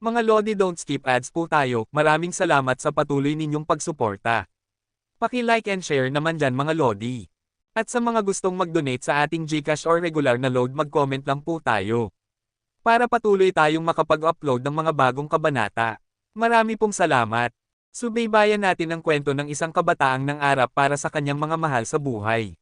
Mga Lodi, don't skip ads po tayo, maraming salamat sa patuloy ninyong pagsuporta. Paki-like and share naman dyan mga Lodi. At sa mga gustong mag-donate sa ating GCash or regular na load, mag-comment lang po tayo. Para patuloy tayong makapag-upload ng mga bagong kabanata. Marami pong salamat. Subaybayan natin ang kwento ng isang kabataang nangarap para sa kanyang mga mahal sa buhay.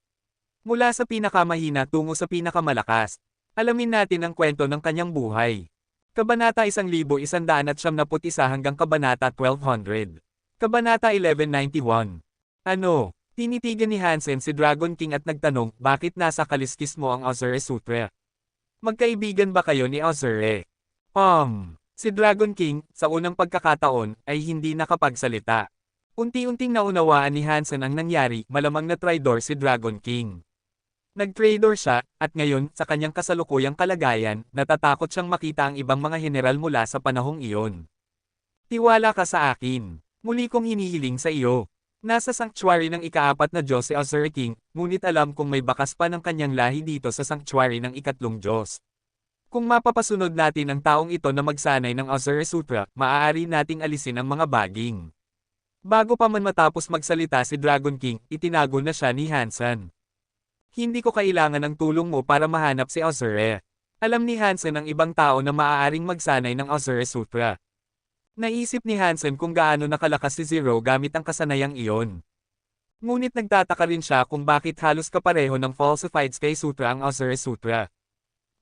Mula sa pinakamahina tungo sa pinakamalakas. Alamin natin ang kwento ng kanyang buhay. Kabanata 1191 hanggang Kabanata 1200. Kabanata 1191. Ano? Tinitigan ni Hansen si Dragon King at nagtanong, bakit nasa kaliskis mo ang Azure Sutra? Magkaibigan ba kayo ni Azure? Si Dragon King, sa unang pagkakataon, ay hindi nakapagsalita. Unti-unting naunawaan ni Hansen ang nangyari, malamang na traidor si Dragon King. Nag-traidor siya, at ngayon, sa kanyang kasalukuyang kalagayan, natatakot siyang makita ang ibang mga general mula sa panahong iyon. Tiwala ka sa akin. Muli kong hinihiling sa iyo. Nasa sanctuary ng ika-4 na Diyos si Azure King, ngunit alam kong may bakas pa ng kanyang lahi dito sa sanctuary ng ika-3 Diyos. Kung mapapasunod natin ang taong ito na magsanay ng Azure Sutra, maaari nating alisin ang mga baging. Bago pa man matapos magsalita si Dragon King, itinago na siya ni Hansen. Hindi ko kailangan ng tulong mo para mahanap si Azure. Alam ni Hansen ang ibang tao na maaaring magsanay ng Azure Sutra. Naisip ni Hansen kung gaano nakalakas si Zero gamit ang kasanayang iyon. Ngunit nagtataka rin siya kung bakit halos kapareho ng falsified Sky Sutra ang Azure Sutra.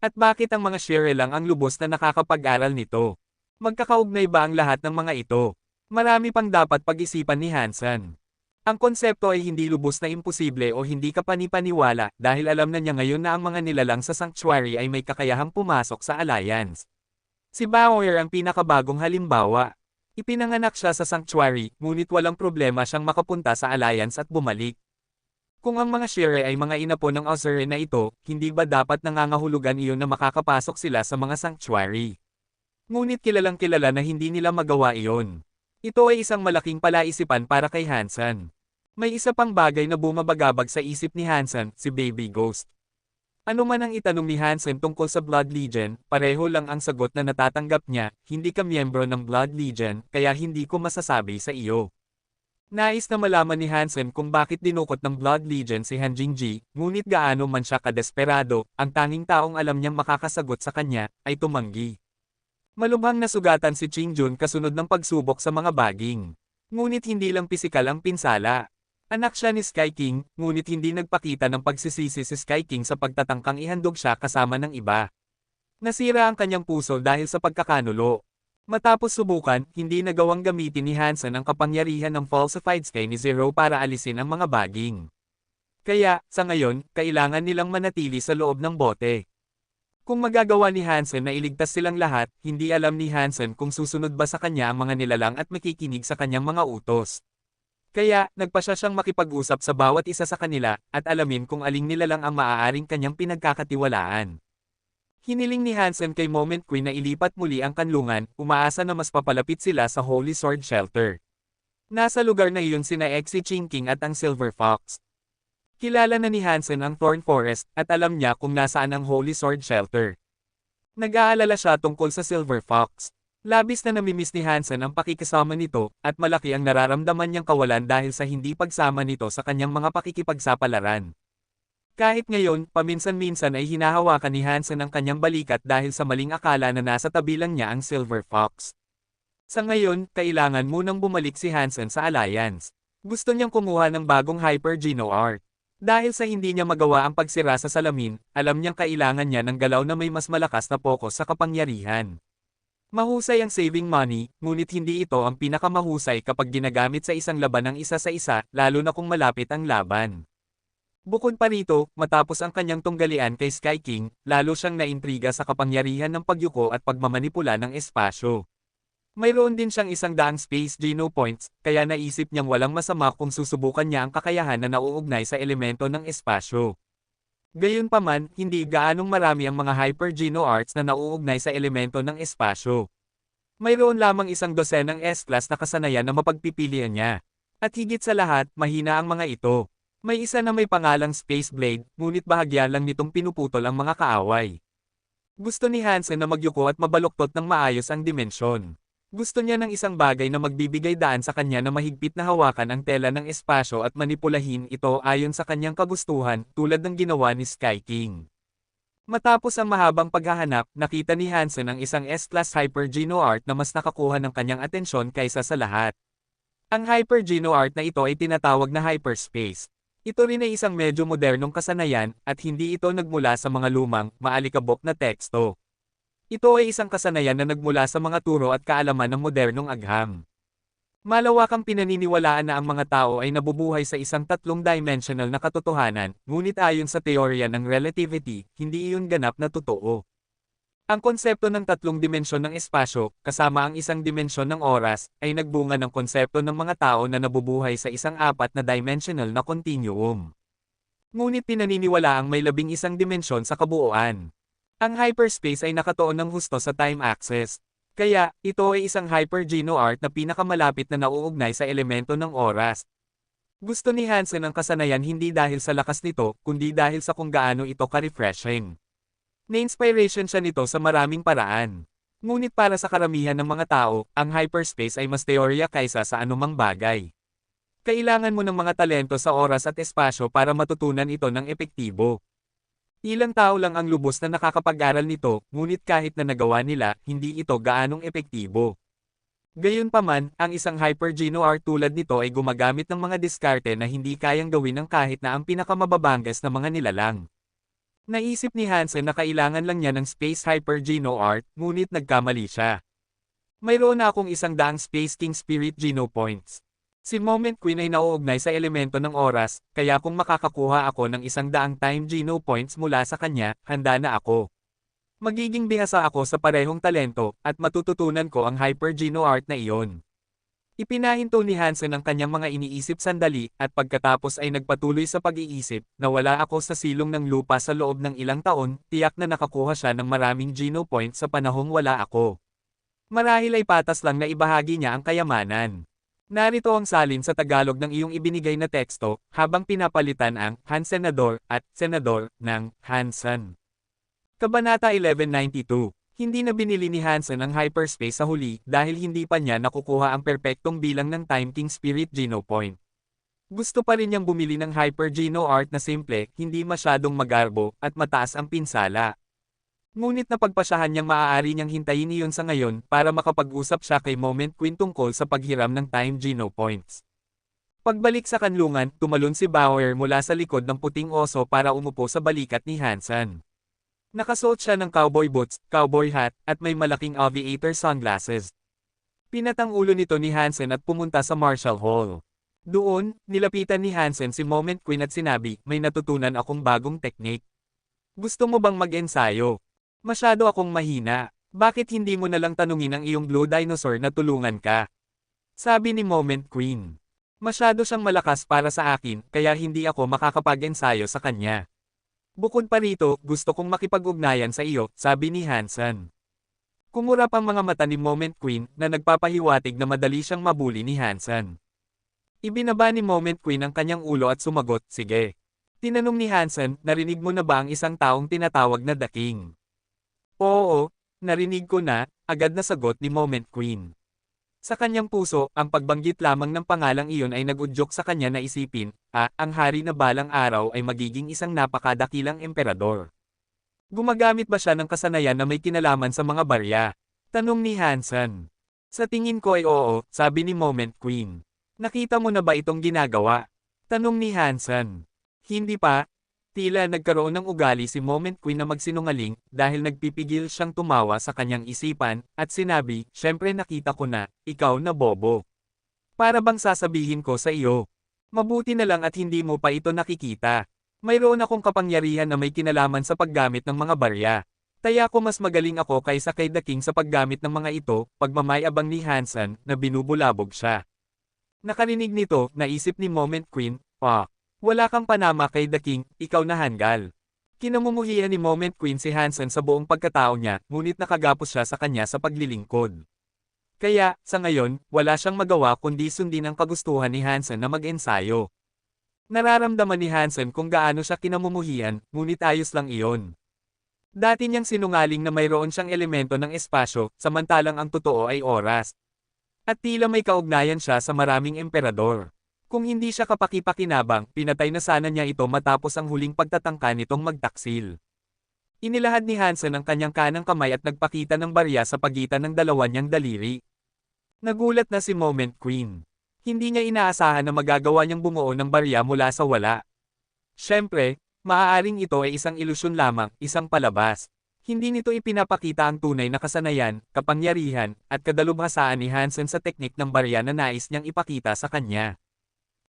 At bakit ang mga Shire lang ang lubos na nakakapag-aral nito? Magkakaugnay ba ang lahat ng mga ito? Marami pang dapat pag-isipan ni Hansen. Ang konsepto ay hindi lubos na imposible o hindi kapanipaniwala dahil alam na niya ngayon na ang mga nilalang sa sanctuary ay may kakayahang pumasok sa alliance. Si Bauer ang pinakabagong halimbawa. Ipinanganak siya sa sanctuary, ngunit walang problema siyang makapunta sa alliance at bumalik. Kung ang mga Shire ay mga inapo ng Azure na ito, hindi ba dapat nangangahulugan iyon na makakapasok sila sa mga sanctuary? Ngunit kilalang kilala na hindi nila magawa iyon. Ito ay isang malaking palaisipan para kay Hansen. May isa pang bagay na bumabagabag sa isip ni Hansen, si Baby Ghost. Ano man ang itanong ni Hansen tungkol sa Blood Legion, pareho lang ang sagot na natatanggap niya, hindi ka miyembro ng Blood Legion, kaya hindi ko masasabi sa iyo. Nais na malaman ni Hansen kung bakit dinukot ng Blood Legion si Han Jingji, ngunit gaano man siya kadesperado, ang tanging taong alam niyang makakasagot sa kanya, ay tumanggi. Malubhang nasugatan si Qingjun kasunod ng pagsubok sa mga baging. Ngunit hindi lang pisikal ang pinsala. Anak siya ni Sky King, ngunit hindi nagpakita ng pagsisisi si Sky King sa pagtatangkang ihandog siya kasama ng iba. Nasira ang kanyang puso dahil sa pagkakanulo. Matapos subukan, hindi nagawang gamitin ni Hansen ang kapangyarihan ng falsified Sky ni Zero para alisin ang mga baging. Kaya, sa ngayon, kailangan nilang manatili sa loob ng bote. Kung magagawa ni Hansen na iligtas silang lahat, hindi alam ni Hansen kung susunod ba sa kanya ang mga nilalang at makikinig sa kanyang mga utos. Kaya, nagpasya siyang makipag-usap sa bawat isa sa kanila, at alamin kung aling nilalang ang maaaring kanyang pinagkakatiwalaan. Hiniling ni Hansen kay Moment Queen na ilipat muli ang kanlungan, umaasa na mas papalapit sila sa Holy Sword Shelter. Nasa lugar na iyon sina Exi Chinking at ang Silver Fox. Kilala na ni Hansen ang Thorn Forest, at alam niya kung nasaan ang Holy Sword Shelter. Nag-aalala siya tungkol sa Silver Fox. Labis na namimiss ni Hansen ang pakikisama nito, at malaki ang nararamdaman niyang kawalan dahil sa hindi pagsama nito sa kanyang mga pakikipagsapalaran. Kahit ngayon, paminsan-minsan ay hinahawakan ni Hansen ang kanyang balikat dahil sa maling akala na nasa tabi lang niya ang Silver Fox. Sa ngayon, kailangan munang bumalik si Hansen sa Alliance. Gusto niyang kumuha ng bagong Hyper Geno Art. Dahil sa hindi niya magawa ang pagsira sa salamin, alam niyang kailangan niya ng galaw na may mas malakas na pokus sa kapangyarihan. Mahusay ang saving money, ngunit hindi ito ang pinakamahusay kapag ginagamit sa isang laban ng isa sa isa, lalo na kung malapit ang laban. Bukod pa rito, matapos ang kanyang tunggalian kay Sky King, lalo siyang naintriga sa kapangyarihan ng pagyuko at pagmamanipula ng espasyo. Mayroon din siyang 100 Space Geno Points, kaya naisip niyang walang masama kung susubukan niya ang kakayahan na nauugnay sa elemento ng espasyo. Gayunpaman, hindi gaanong marami ang mga Hyper Geno Arts na nauugnay sa elemento ng espasyo. Mayroon lamang 12 S-class na kasanayan na mapagpipilian niya. At higit sa lahat, mahina ang mga ito. May isa na may pangalang Space Blade, ngunit bahagya lang nitong pinuputol ang mga kaaway. Gusto ni Hansen na magyuko at mabaluktot ng maayos ang dimensyon. Gusto niya ng isang bagay na magbibigay daan sa kanya na mahigpit na hawakan ang tela ng espasyo at manipulahin ito ayon sa kanyang kagustuhan, tulad ng ginawa ni Sky King. Matapos ang mahabang paghahanap, nakita ni Hansen ang isang S-Class Hyper Geno Art na mas nakakuha ng kanyang atensyon kaysa sa lahat. Ang Hyper Geno Art na ito ay tinatawag na hyperspace. Ito rin ay isang medyo modernong kasanayan, at hindi ito nagmula sa mga lumang, maalikabok na teksto. Ito ay isang kasanayan na nagmula sa mga turo at kaalaman ng modernong agham. Malawakang pinaniniwalaan na ang mga tao ay nabubuhay sa isang tatlong-dimensional na katotohanan, ngunit ayon sa teorya ng relativity, hindi iyon ganap na totoo. Ang konsepto ng tatlong dimensyon ng espasyo, kasama ang isang dimensyon ng oras, ay nagbunga ng konsepto ng mga tao na nabubuhay sa isang apat na dimensional na continuum. Ngunit pinaniniwala ang may 11 dimensyon sa kabuuan. Ang hyperspace ay nakatuon ng husto sa time axis. Kaya, ito ay isang Hyper Geno Art na pinakamalapit na nauugnay sa elemento ng oras. Gusto ni Hansen ang kasanayan hindi dahil sa lakas nito, kundi dahil sa kung gaano ito ka-refreshing. Na-inspiration siya nito sa maraming paraan. Ngunit para sa karamihan ng mga tao, ang hyperspace ay mas teorya kaysa sa anumang bagay. Kailangan mo ng mga talento sa oras at espasyo para matutunan ito ng epektibo. Ilang tao lang ang lubos na nakakapag-aral nito, ngunit kahit na nagawa nila, hindi ito gaanong epektibo. Gayunpaman, ang isang Hyper Geno Art tulad nito ay gumagamit ng mga diskarte na hindi kayang gawin ng kahit na ang pinakamababangas na mga nilalang. Naisip ni Hansen na kailangan lang niya ng Space Hyper Geno Art, ngunit nagkamali siya. Mayroon na akong 100 Space King Spirit Geno Points. Si Moment Queen ay nauugnay sa elemento ng oras, kaya kung makakakuha ako ng 100 Time Geno Points mula sa kanya, handa na ako. Magiging bihasa ako sa parehong talento, at matututunan ko ang Hyper Geno Art na iyon. Ipinahinto ni Hansen ang kanyang mga iniisip sandali, at pagkatapos ay nagpatuloy sa pag-iisip, na wala ako sa silong ng lupa sa loob ng ilang taon, tiyak na nakakuha siya ng maraming Geno Points sa panahong wala ako. Marahil ay patas lang na ibahagi niya ang kayamanan. Narito ang salin sa Tagalog ng iyong ibinigay na teksto, habang pinapalitan ang Hansenador at Senador ng Hansen. Kabanata 1192. Hindi na binili ni Hansen ang hyperspace sa huli dahil hindi pa niya nakukuha ang perpektong bilang ng Time King Spirit Geno Point. Gusto pa rin niyang bumili ng Hyper Geno Art na simple, hindi masyadong magarbo, at mataas ang pinsala. Ngunit napagpasyahan niyang maaari niyang hintayin iyon sa ngayon para makapag-usap siya kay Moment Queen tungkol sa paghiram ng Time Geno Points. Pagbalik sa kanlungan, tumalon si Bauer mula sa likod ng puting oso para umupo sa balikat ni Hansen. Nakasuot siya ng cowboy boots, cowboy hat, at may malaking aviator sunglasses. Pinatang ulo nito ni Hansen at pumunta sa Marshall Hall. Doon, nilapitan ni Hansen si Moment Queen at sinabi, may natutunan akong bagong teknik. Gusto mo bang mag-ensayo? Masyado akong mahina. Bakit hindi mo na lang tanungin ang iyong blue dinosaur na tulungan ka? Sabi ni Moment Queen. Masyado siyang malakas para sa akin, kaya hindi ako makakapag-ensayo sa kanya. Bukod pa rito, gusto kong makipag-ugnayan sa iyo, sabi ni Hansen. Kumurap ang mga mata ni Moment Queen na nagpapahiwatig na madali siyang mabuli ni Hansen. Ibinaba ni Moment Queen ang kanyang ulo at sumagot, sige. Tinanong ni Hansen, narinig mo na ba ang isang taong tinatawag na The King? Oo, narinig ko na, agad na sagot ni Moment Queen. Sa kanyang puso, ang pagbanggit lamang ng pangalang iyon ay nag-udyok sa kanya na isipin, ang hari na balang araw ay magiging isang napakadakilang emperador. Gumagamit ba siya ng kasanayan na may kinalaman sa mga barya? Tanong ni Hansen. Sa tingin ko ay oo, sabi ni Moment Queen. Nakita mo na ba itong ginagawa? Tanong ni Hansen. Hindi pa. Tila nagkaroon ng ugali si Moment Queen na magsinungaling, dahil nagpipigil siyang tumawa sa kanyang isipan, at sinabi, syempre nakita ko na, ikaw na bobo. Para bang sasabihin ko sa iyo? Mabuti na lang at hindi mo pa ito nakikita. Mayroon akong kapangyarihan na may kinalaman sa paggamit ng mga barya. Kaya ko mas magaling ako kaysa kay The King sa paggamit ng mga ito, pagmamayabang ni Hansen, na binubulabog siya. Nakarinig nito, naisip ni Moment Queen, wala kang panama kay The King, ikaw na hanggal. Kinamumuhian ni Moment Queen si Hansen sa buong pagkatao niya, ngunit nakagapos siya sa kanya sa paglilingkod. Kaya, sa ngayon, wala siyang magawa kundi sundin ang kagustuhan ni Hansen na mag-ensayo. Nararamdaman ni Hansen kung gaano siya kinamumuhian, ngunit ayos lang iyon. Dati niyang sinungaling na mayroon siyang elemento ng espasyo, samantalang ang totoo ay oras. At tila may kaugnayan siya sa maraming emperador. Kung hindi siya kapaki-pakinabang, pinatay na sana niya ito matapos ang huling pagtatangka nitong magtaksil. Inilahad ni Hansen ang kanyang kanang kamay at nagpakita ng barya sa pagitan ng dalawa niyang daliri. Nagulat na si Moment Queen. Hindi niya inaasahan na magagawa niyang bumuo ng barya mula sa wala. Siyempre, maaaring ito ay isang ilusyon lamang, isang palabas. Hindi nito ipinapakita ang tunay na kasanayan, kapangyarihan, at kadalubhasaan ni Hansen sa teknik ng barya na nais niyang ipakita sa kanya.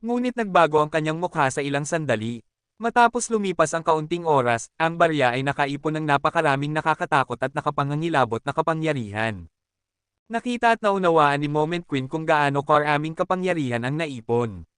Ngunit nagbago ang kanyang mukha sa ilang sandali. Matapos lumipas ang kaunting oras, ang barya ay nakaipon ng napakaraming nakakatakot at nakapangangilabot na kapangyarihan. Nakita at naunawaan ni Moment Queen kung gaano karaming kapangyarihan ang naipon.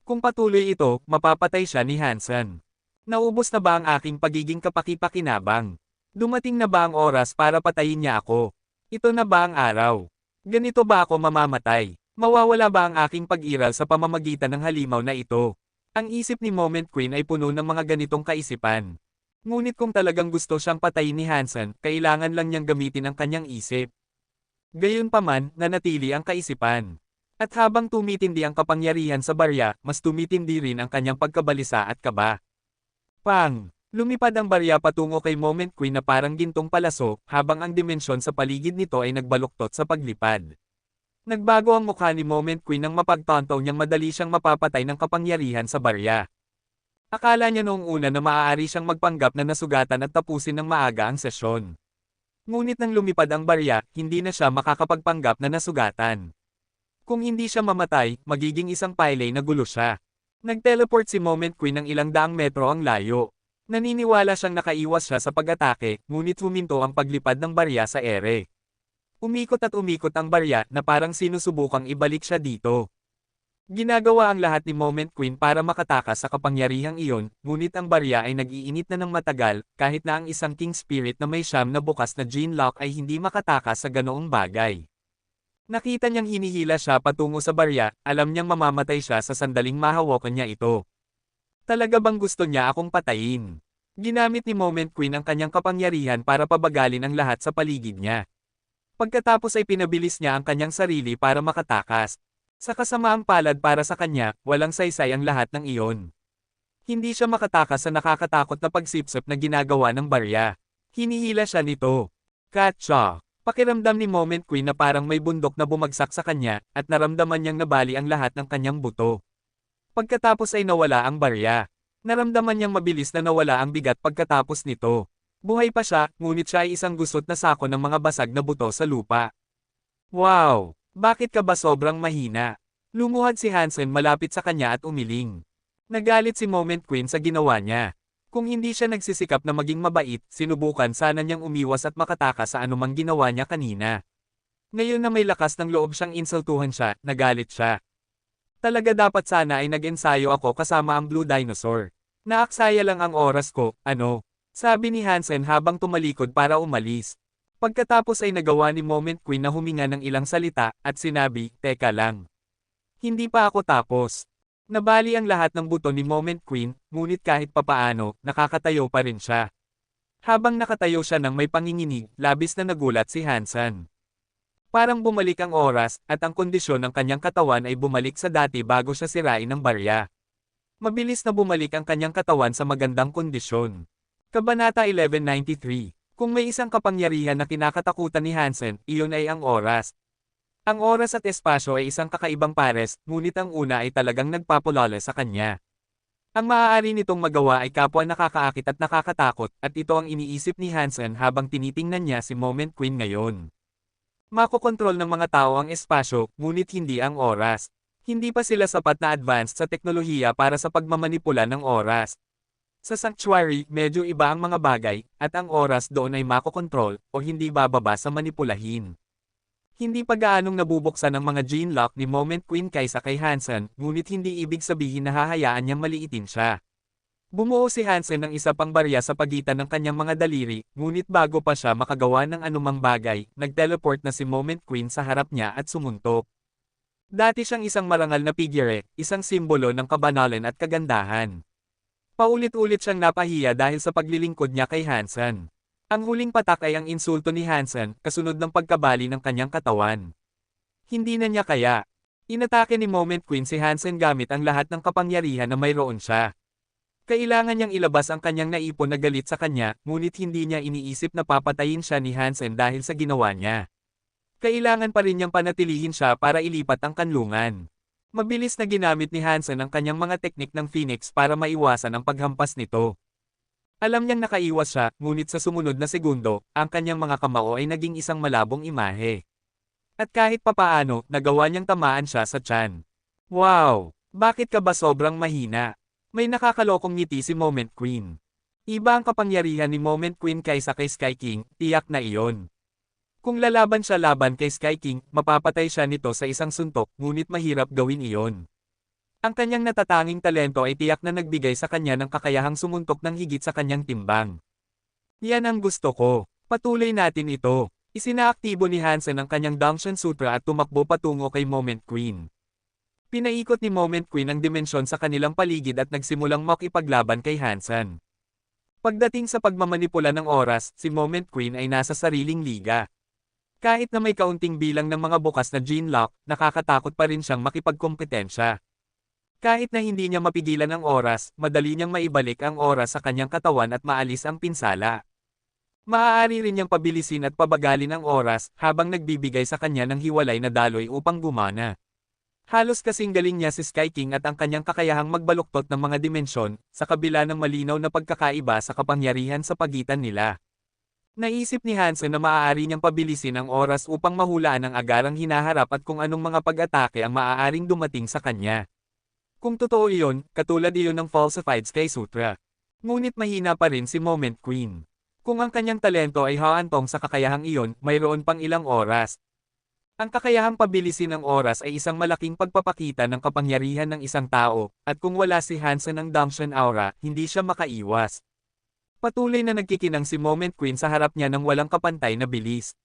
Kung patuloy ito, mapapatay siya ni Hansen. Naubos na ba ang aking pagiging kapaki-pakinabang? Dumating na ba ang oras para patayin niya ako? Ito na ba ang araw? Ganito ba ako mamamatay? Mawawala ba ang aking pag-iral sa pamamagitan ng halimaw na ito? Ang isip ni Moment Queen ay puno ng mga ganitong kaisipan. Ngunit kung talagang gusto siyang patayin ni Hansen, kailangan lang niyang gamitin ang kanyang isip. Gayunpaman, nanatili ang kaisipan. At habang tumitindi ang kapangyarihan sa barya, mas tumitindi rin ang kanyang pagkabalisa at kaba. Pang! Lumipad ang barya patungo kay Moment Queen na parang gintong palaso, habang ang dimensyon sa paligid nito ay nagbaluktot sa paglipad. Nagbago ang mukha ni Moment Queen nang mapagtanto niyang madali siyang mapapatay ng kapangyarihan sa barya. Akala niya noong una na maaari siyang magpanggap na nasugatan at tapusin ng maaga ang sesyon. Ngunit nang lumipad ang barya, hindi na siya makakapagpanggap na nasugatan. Kung hindi siya mamatay, magiging isang pile na gulo siya. Nag-teleport si Moment Queen ng ilang daang metro ang layo. Naniniwala siyang nakaiwas siya sa pag-atake, ngunit huminto ang paglipad ng barya sa ere. Umikot at umikot ang barya na parang sinusubukang ibalik siya dito. Ginagawa ang lahat ni Moment Queen para makatakas sa kapangyarihang iyon, ngunit ang barya ay nag-iinit na ng matagal, kahit na ang isang King Spirit na may siyam na bukas na gene lock ay hindi makatakas sa ganoong bagay. Nakita niyang hinihila siya patungo sa barya, alam niyang mamamatay siya sa sandaling mahawakan niya ito. Talaga bang gusto niya akong patayin? Ginamit ni Moment Queen ang kanyang kapangyarihan para pabagalin ang lahat sa paligid niya. Pagkatapos ay pinabilis niya ang kanyang sarili para makatakas. Sa kasamaang palad para sa kanya, walang saysay ang lahat ng iyon. Hindi siya makatakas sa nakakatakot na pagsipsip na ginagawa ng barya. Hinihila siya nito. Katsa! Pakiramdam ni Moment Queen na parang may bundok na bumagsak sa kanya, at naramdaman niyang nabali ang lahat ng kanyang buto. Pagkatapos ay nawala ang barya. Naramdaman niyang mabilis na nawala ang bigat pagkatapos nito. Buhay pa siya, ngunit siya ay isang gusot na sako ng mga basag na buto sa lupa. Wow! Bakit ka ba sobrang mahina? Lumuhad si Hansen malapit sa kanya at umiling. Nagalit si Moment Queen sa ginawa niya. Kung hindi siya nagsisikap na maging mabait, sinubukan sana niyang umiwas at makatakas sa anumang ginawa niya kanina. Ngayon na may lakas ng loob siyang insultuhan siya, nagalit siya. Talaga dapat sana ay nag-ensayo ako kasama ang Blue Dinosaur. Naaksaya lang ang oras ko, ano? Sabi ni Hansen habang tumalikod para umalis. Pagkatapos ay nagawa ni Moment Queen na huminga ng ilang salita, at sinabi, "Teka lang. Hindi pa ako tapos." Nabali ang lahat ng buto ni Moment Queen, ngunit kahit papaano, nakakatayo pa rin siya. Habang nakatayo siya nang may panginginig, labis na nagulat si Hansen. Parang bumalik ang oras, at ang kondisyon ng kanyang katawan ay bumalik sa dati bago siya sirain ng barya. Mabilis na bumalik ang kanyang katawan sa magandang kondisyon. Kabanata 1193. Kung may isang kapangyarihan na kinakatakutan ni Hansen, iyon ay ang oras. Ang oras at espasyo ay isang kakaibang pares, ngunit ang una ay talagang nagpapulala sa kanya. Ang maaari nitong magawa ay kapwa nakakaakit at nakakatakot, at ito ang iniisip ni Hansen habang tinitingnan niya si Moment Queen ngayon. Makokontrol ng mga tao ang espasyo, ngunit hindi ang oras. Hindi pa sila sapat na advanced sa teknolohiya para sa pagmamanipula ng oras. Sa Sanctuary, medyo iba ang mga bagay, at ang oras doon ay makokontrol, o hindi bababa sa manipulahin. Hindi pa gaanong nabubuksan ang mga gene lock ni Moment Queen kaysa kay Hansen, ngunit hindi ibig sabihin na hahayaan niyang maliitin siya. Bumuo si Hansen ng isa pang barya sa pagitan ng kanyang mga daliri, ngunit bago pa siya makagawa ng anumang bagay, nag-teleport na si Moment Queen sa harap niya at sumuntok. Dati siyang isang marangal na figure, isang simbolo ng kabanalan at kagandahan. Paulit-ulit siyang napahiya dahil sa paglilingkod niya kay Hansen. Ang huling patak ay ang insulto ni Hansen, kasunod ng pagkabali ng kanyang katawan. Hindi na niya kaya. Inatake ni Moment Queen si Hansen gamit ang lahat ng kapangyarihan na mayroon siya. Kailangan niyang ilabas ang kanyang naipon na galit sa kanya, ngunit hindi niya iniisip na papatayin siya ni Hansen dahil sa ginawa niya. Kailangan pa rin niyang panatilihin siya para ilipat ang kanlungan. Mabilis na ginamit ni Hansen ang kanyang mga teknik ng Phoenix para maiwasan ang paghampas nito. Alam niyang nakaiwas siya, ngunit sa sumunod na segundo, ang kanyang mga kamao ay naging isang malabong imahe. At kahit papaano, nagawa niyang tamaan siya sa tiyan. Wow! Bakit ka ba sobrang mahina? May nakakalokong ngiti si Moment Queen. Iba ang kapangyarihan ni Moment Queen kaysa kay Sky King, tiyak na iyon. Kung lalaban siya laban kay Sky King, mapapatay siya nito sa isang suntok, ngunit mahirap gawin iyon. Ang kanyang natatanging talento ay tiyak na nagbigay sa kanya ng kakayahang sumuntok ng higit sa kanyang timbang. Yan ang gusto ko. Patuloy natin ito. Isinaaktibo ni Hansen ang kanyang Dangshan Sutra at tumakbo patungo kay Moment Queen. Pinaikot ni Moment Queen ang dimensyon sa kanilang paligid at nagsimulang makipaglaban kay Hansen. Pagdating sa pagmamanipula ng oras, si Moment Queen ay nasa sariling liga. Kahit na may kaunting bilang ng mga bukas na gene lock, nakakatakot pa rin siyang makipagkompetensya. Kahit na hindi niya mapigilan ang oras, madali niyang maibalik ang oras sa kanyang katawan at maalis ang pinsala. Maaari rin niyang pabilisin at pabagalin ang oras habang nagbibigay sa kanya ng hiwalay na daloy upang gumana. Halos kasing galing niya si Sky King at ang kanyang kakayahang magbaluktot ng mga dimensyon, sa kabila ng malinaw na pagkakaiba sa kapangyarihan sa pagitan nila. Naisip ni Hansen na maaari niyang pabilisin ang oras upang mahulaan ang agarang hinaharap at kung anong mga pag-atake ang maaaring dumating sa kanya. Kung totoo iyon, katulad iyon ng falsified Sky Sutra. Ngunit mahina pa rin si Moment Queen. Kung ang kanyang talento ay haantong sa kakayahang iyon, mayroon pang ilang oras. Ang kakayahang pabilisin ng oras ay isang malaking pagpapakita ng kapangyarihan ng isang tao, at kung wala si Hansen ng Dangshan Aura, hindi siya makaiwas. Patuloy na nagkikinang si Moment Queen sa harap niya ng walang kapantay na bilis.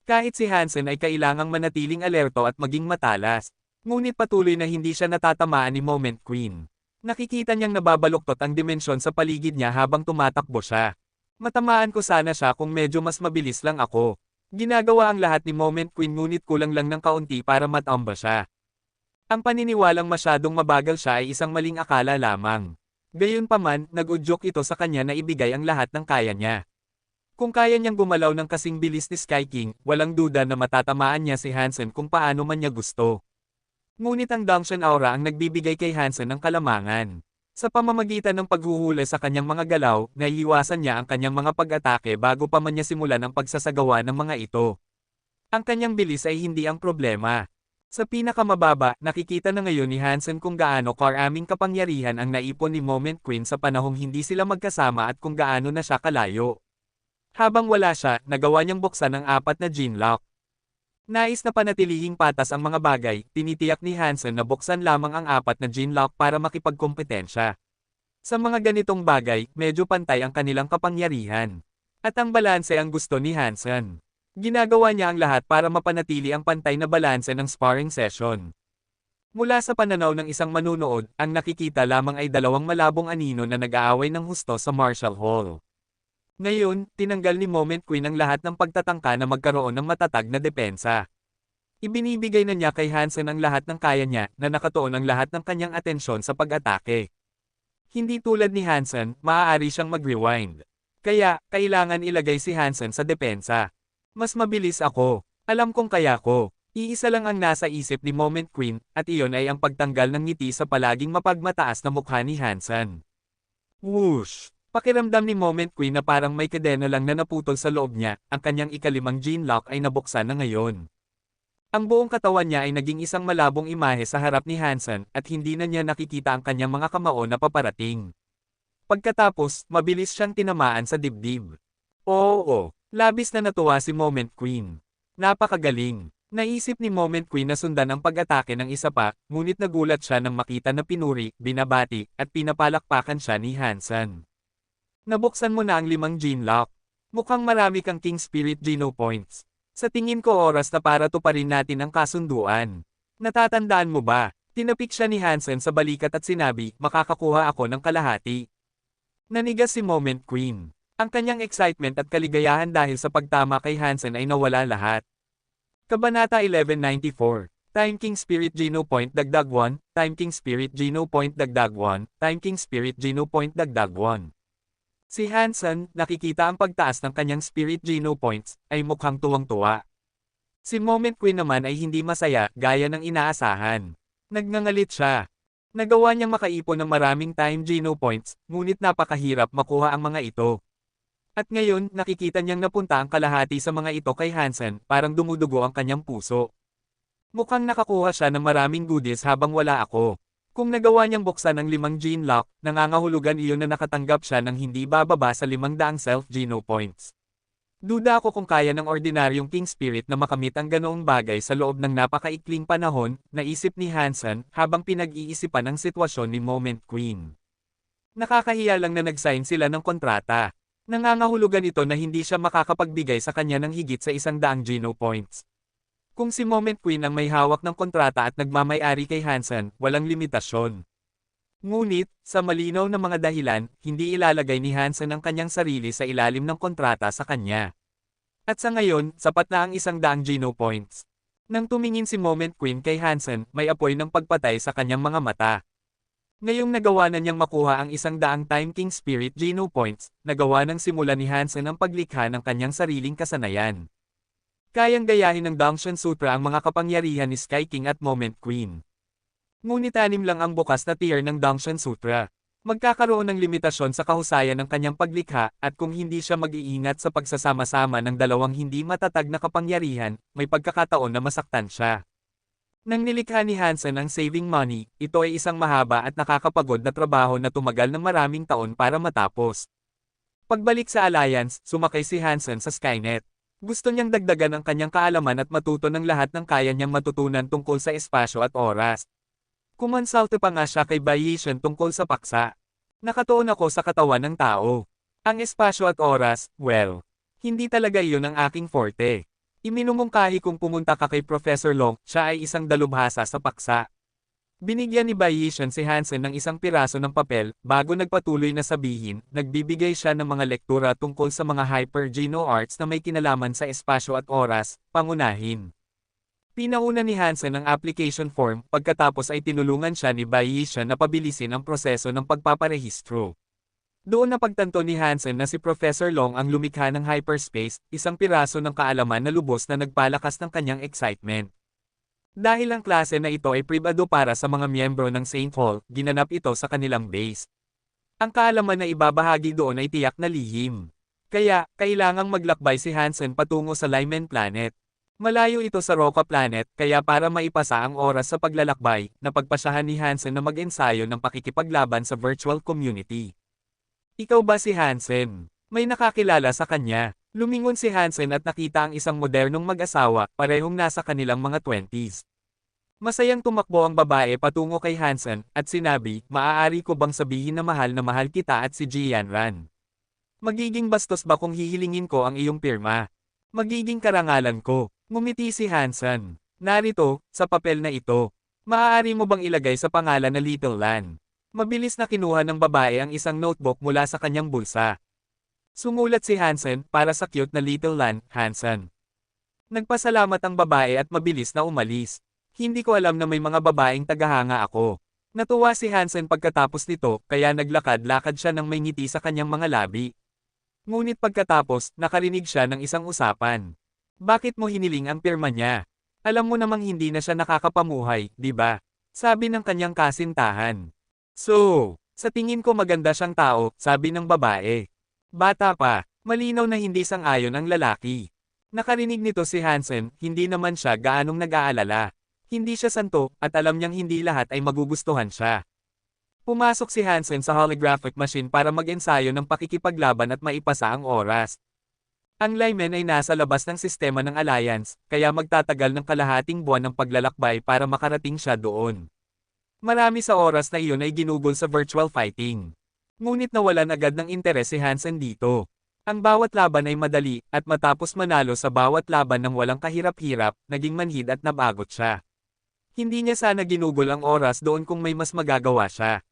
Kahit si Hansen ay kailangang manatiling alerto at maging matalas. Ngunit patuloy na hindi siya natatamaan ni Moment Queen. Nakikita niyang nababaluktot ang dimensyon sa paligid niya habang tumatakbo siya. Matamaan ko sana siya kung medyo mas mabilis lang ako. Ginagawa ang lahat ni Moment Queen ngunit kulang lang ng kaunti para matamba siya. Ang paniniwalang masyadong mabagal siya ay isang maling akala lamang. Gayunpaman, nag-udyok ito sa kanya na ibigay ang lahat ng kaya niya. Kung kaya niyang gumalaw ng kasing bilis ni Sky King, walang duda na matatamaan niya si Hansen kung paano man niya gusto. Ngunit ang Dangshan Aura ang nagbibigay kay Hansen ng kalamangan. Sa pamamagitan ng paghuhuli sa kanyang mga galaw, naiiwasan niya ang kanyang mga pag-atake bago pa man niya simulan ang pagsasagawa ng mga ito. Ang kanyang bilis ay hindi ang problema. Sa pinakamababa, nakikita na ngayon ni Hansen kung gaano karaming kapangyarihan ang naipon ni Moment Queen sa panahong hindi sila magkasama at kung gaano na siya kalayo. Habang wala siya, nagawa niyang buksan ang 4 na gene lock. Nais na panatilihing patas ang mga bagay, tinitiyak ni Hansen na buksan lamang ang 4 na gene lock para makipagkompetensya. Sa mga ganitong bagay, medyo pantay ang kanilang kapangyarihan. At ang balanse ang gusto ni Hansen. Ginagawa niya ang lahat para mapanatili ang pantay na balanse ng sparring session. Mula sa pananaw ng isang manunood, ang nakikita lamang ay dalawang malabong anino na nag-aaway ng husto sa Marshall Hall. Ngayon, tinanggal ni Moment Queen ang lahat ng pagtatangka na magkaroon ng matatag na depensa. Ibinibigay na niya kay Hansen ang lahat ng kaya niya na nakatuon ang lahat ng kanyang atensyon sa pag-atake. Hindi tulad ni Hansen, maaari siyang mag-rewind. Kaya, kailangan ilagay si Hansen sa depensa. Mas mabilis ako. Alam kong kaya ko. Iisa lang ang nasa isip ni Moment Queen, at iyon ay ang pagtanggal ng ngiti sa palaging mapagmataas na mukha ni Hansen. Whoosh! Pakiramdam ni Moment Queen na parang may kadena lang na naputol sa loob niya, ang kanyang ikalimang gene lock ay nabuksan na ngayon. Ang buong katawan niya ay naging isang malabong imahe sa harap ni Hansen at hindi na niya nakikita ang kanyang mga kamao na paparating. Pagkatapos, mabilis siyang tinamaan sa dibdib. Oo, labis na natuwa si Moment Queen. Napakagaling. Naisip ni Moment Queen na sundan ang pag-atake ng isa pa, ngunit nagulat siya nang makita na pinuri, binabati, at pinapalakpakan siya ni Hansen. Nabuksan mo na ang 5 gene lock. Mukhang marami kang King Spirit Geno points. Sa tingin ko oras na para tuparin natin ang kasunduan. Natatandaan mo ba? Tinapik siya ni Hansen sa balikat at sinabi, makakakuha ako ng kalahati. Nanigas si Moment Queen. Ang kanyang excitement at kaligayahan dahil sa pagtama kay Hansen ay nawala lahat. Kabanata 1194. Time King Spirit Geno Point dagdag 1, Time King Spirit Geno Point dagdag 1, Time King Spirit Geno Point dagdag 1. Si Hansen, nakikita ang pagtaas ng kanyang Spirit Geno Points, ay mukhang tuwang-tuwa. Si Moment Queen naman ay hindi masaya, gaya ng inaasahan. Nagngangalit siya. Nagawa niyang makaipon ng maraming Time Geno Points, ngunit napakahirap makuha ang mga ito. At ngayon, nakikita niyang napunta ang kalahati sa mga ito kay Hansen, parang dumudugo ang kanyang puso. Mukhang nakakuha siya ng maraming goodies habang wala ako. Kung nagawa niyang buksan ang 5 gene lock, nangangahulugan iyon na nakatanggap siya ng hindi bababa sa 500 self-geno points. Duda ako kung kaya ng ordinaryong King Spirit na makamit ang ganoong bagay sa loob ng napakaikling panahon, naisip ni Hansen, habang pinag-iisipan ang sitwasyon ni Moment Queen. Nakakahiya lang na nag-sign sila ng kontrata. Nangangahulugan ito na hindi siya makakapagbigay sa kanya ng higit sa 100 Geno points. Kung si Moment Queen ang may hawak ng kontrata at nagmamay-ari kay Hansen, walang limitasyon. Ngunit, sa malinaw na mga dahilan, hindi ilalagay ni Hansen ang kanyang sarili sa ilalim ng kontrata sa kanya. At sa ngayon, sapat na ang 100 Geno points. Nang tumingin si Moment Queen kay Hansen, may apoy ng pagpatay sa kanyang mga mata. Ngayong nagawa na niyang makuha ang 100 Time King Spirit Geno Points, nagawa ng simula ni Hansen ang paglikha ng kanyang sariling kasanayan. Kayang gayahin ng Dangshan Sutra ang mga kapangyarihan ni Sky King at Moment Queen. Ngunit 6 lang ang bukas na tier ng Dangshan Sutra. Magkakaroon ng limitasyon sa kahusayan ng kanyang paglikha, at kung hindi siya mag-iingat sa pagsasama-sama ng dalawang hindi matatag na kapangyarihan, may pagkakataon na masaktan siya. Nang nilikha ni Hansen ang Saving Money, ito ay isang mahaba at nakakapagod na trabaho na tumagal ng maraming taon para matapos. Pagbalik sa Alliance, sumakay si Hansen sa Skynet. Gusto niyang dagdagan ang kanyang kaalaman at matuto ng lahat ng kaya niyang matutunan tungkol sa espasyo at oras. Kumonsulta pa nga siya kay Bayesian tungkol sa paksa. Nakatuon ako sa katawan ng tao. Ang espasyo at oras, well, hindi talaga iyon ang aking forte. Iminumungkahi kung pumunta ka kay Professor Long, siya ay isang dalubhasa sa paksa. Binigyan ni Bayesian si Hansen ng isang piraso ng papel, bago nagpatuloy na sabihin, nagbibigay siya ng mga lektura tungkol sa mga hyper-geno arts na may kinalaman sa espasyo at oras, pangunahin. Pinauna ni Hansen ang application form, pagkatapos ay tinulungan siya ni Bayesian na pabilisin ang proseso ng pagpaparehistro. Doon napagtanto ni Hansen na si Professor Long ang lumikha ng hyperspace, isang piraso ng kaalaman na lubos na nagpalakas ng kanyang excitement. Dahil ang klase na ito ay pribado para sa mga miyembro ng Saint Hall, ginanap ito sa kanilang base. Ang kaalaman na ibabahagi doon ay tiyak na lihim. Kaya, kailangang maglakbay si Hansen patungo sa Lyman Planet. Malayo ito sa Roca Planet, kaya para maipasa ang oras sa paglalakbay, napagpasyahan ni Hansen na mag-ensayo ng pakikipaglaban sa virtual community. Ikaw ba si Hansen? May nakakilala sa kanya. Lumingon si Hansen at nakita ang isang modernong mag-asawa, parehong nasa kanilang mga 20s. Masayang tumakbo ang babae patungo kay Hansen, at sinabi, maaari ko bang sabihin na mahal kita at si Jian Ran? Magiging bastos ba kung hihilingin ko ang iyong pirma? Magiging karangalan ko. Ngumiti si Hansen. Narito, sa papel na ito. Maaari mo bang ilagay sa pangalan na Little Lan? Mabilis na kinuha ng babae ang isang notebook mula sa kanyang bulsa. Sumulat si Hansen, para sa cute na Little Lan, Hansen. Nagpasalamat ang babae at mabilis na umalis. Hindi ko alam na may mga babaeng tagahanga ako. Natuwa si Hansen pagkatapos nito, kaya naglakad-lakad siya ng may ngiti sa kanyang mga labi. Ngunit pagkatapos, nakarinig siya ng isang usapan. Bakit mo hiniling ang pirma niya? Alam mo namang hindi na siya nakakapamuhay, di ba? Sabi ng kanyang kasintahan. So, sa tingin ko maganda siyang tao, sabi ng babae. Bata pa, malinaw na hindi sang-ayon ang lalaki. Nakarinig nito si Hansen, hindi naman siya gaanong nag-aalala. Hindi siya santo, at alam niyang hindi lahat ay magugustuhan siya. Pumasok si Hansen sa holographic machine para mag-ensayo ng pakikipaglaban at maipasa ang oras. Ang Lyman ay nasa labas ng sistema ng Alliance, kaya magtatagal ng kalahating buwan ng paglalakbay para makarating siya doon. Marami sa oras na iyon ay ginugol sa virtual fighting. Ngunit nawalan agad ng interes si Hansen dito. Ang bawat laban ay madali, at matapos manalo sa bawat laban ng walang kahirap-hirap, naging manhid at nabagot siya. Hindi niya sana ginugol ang oras doon kung may mas magagawa siya.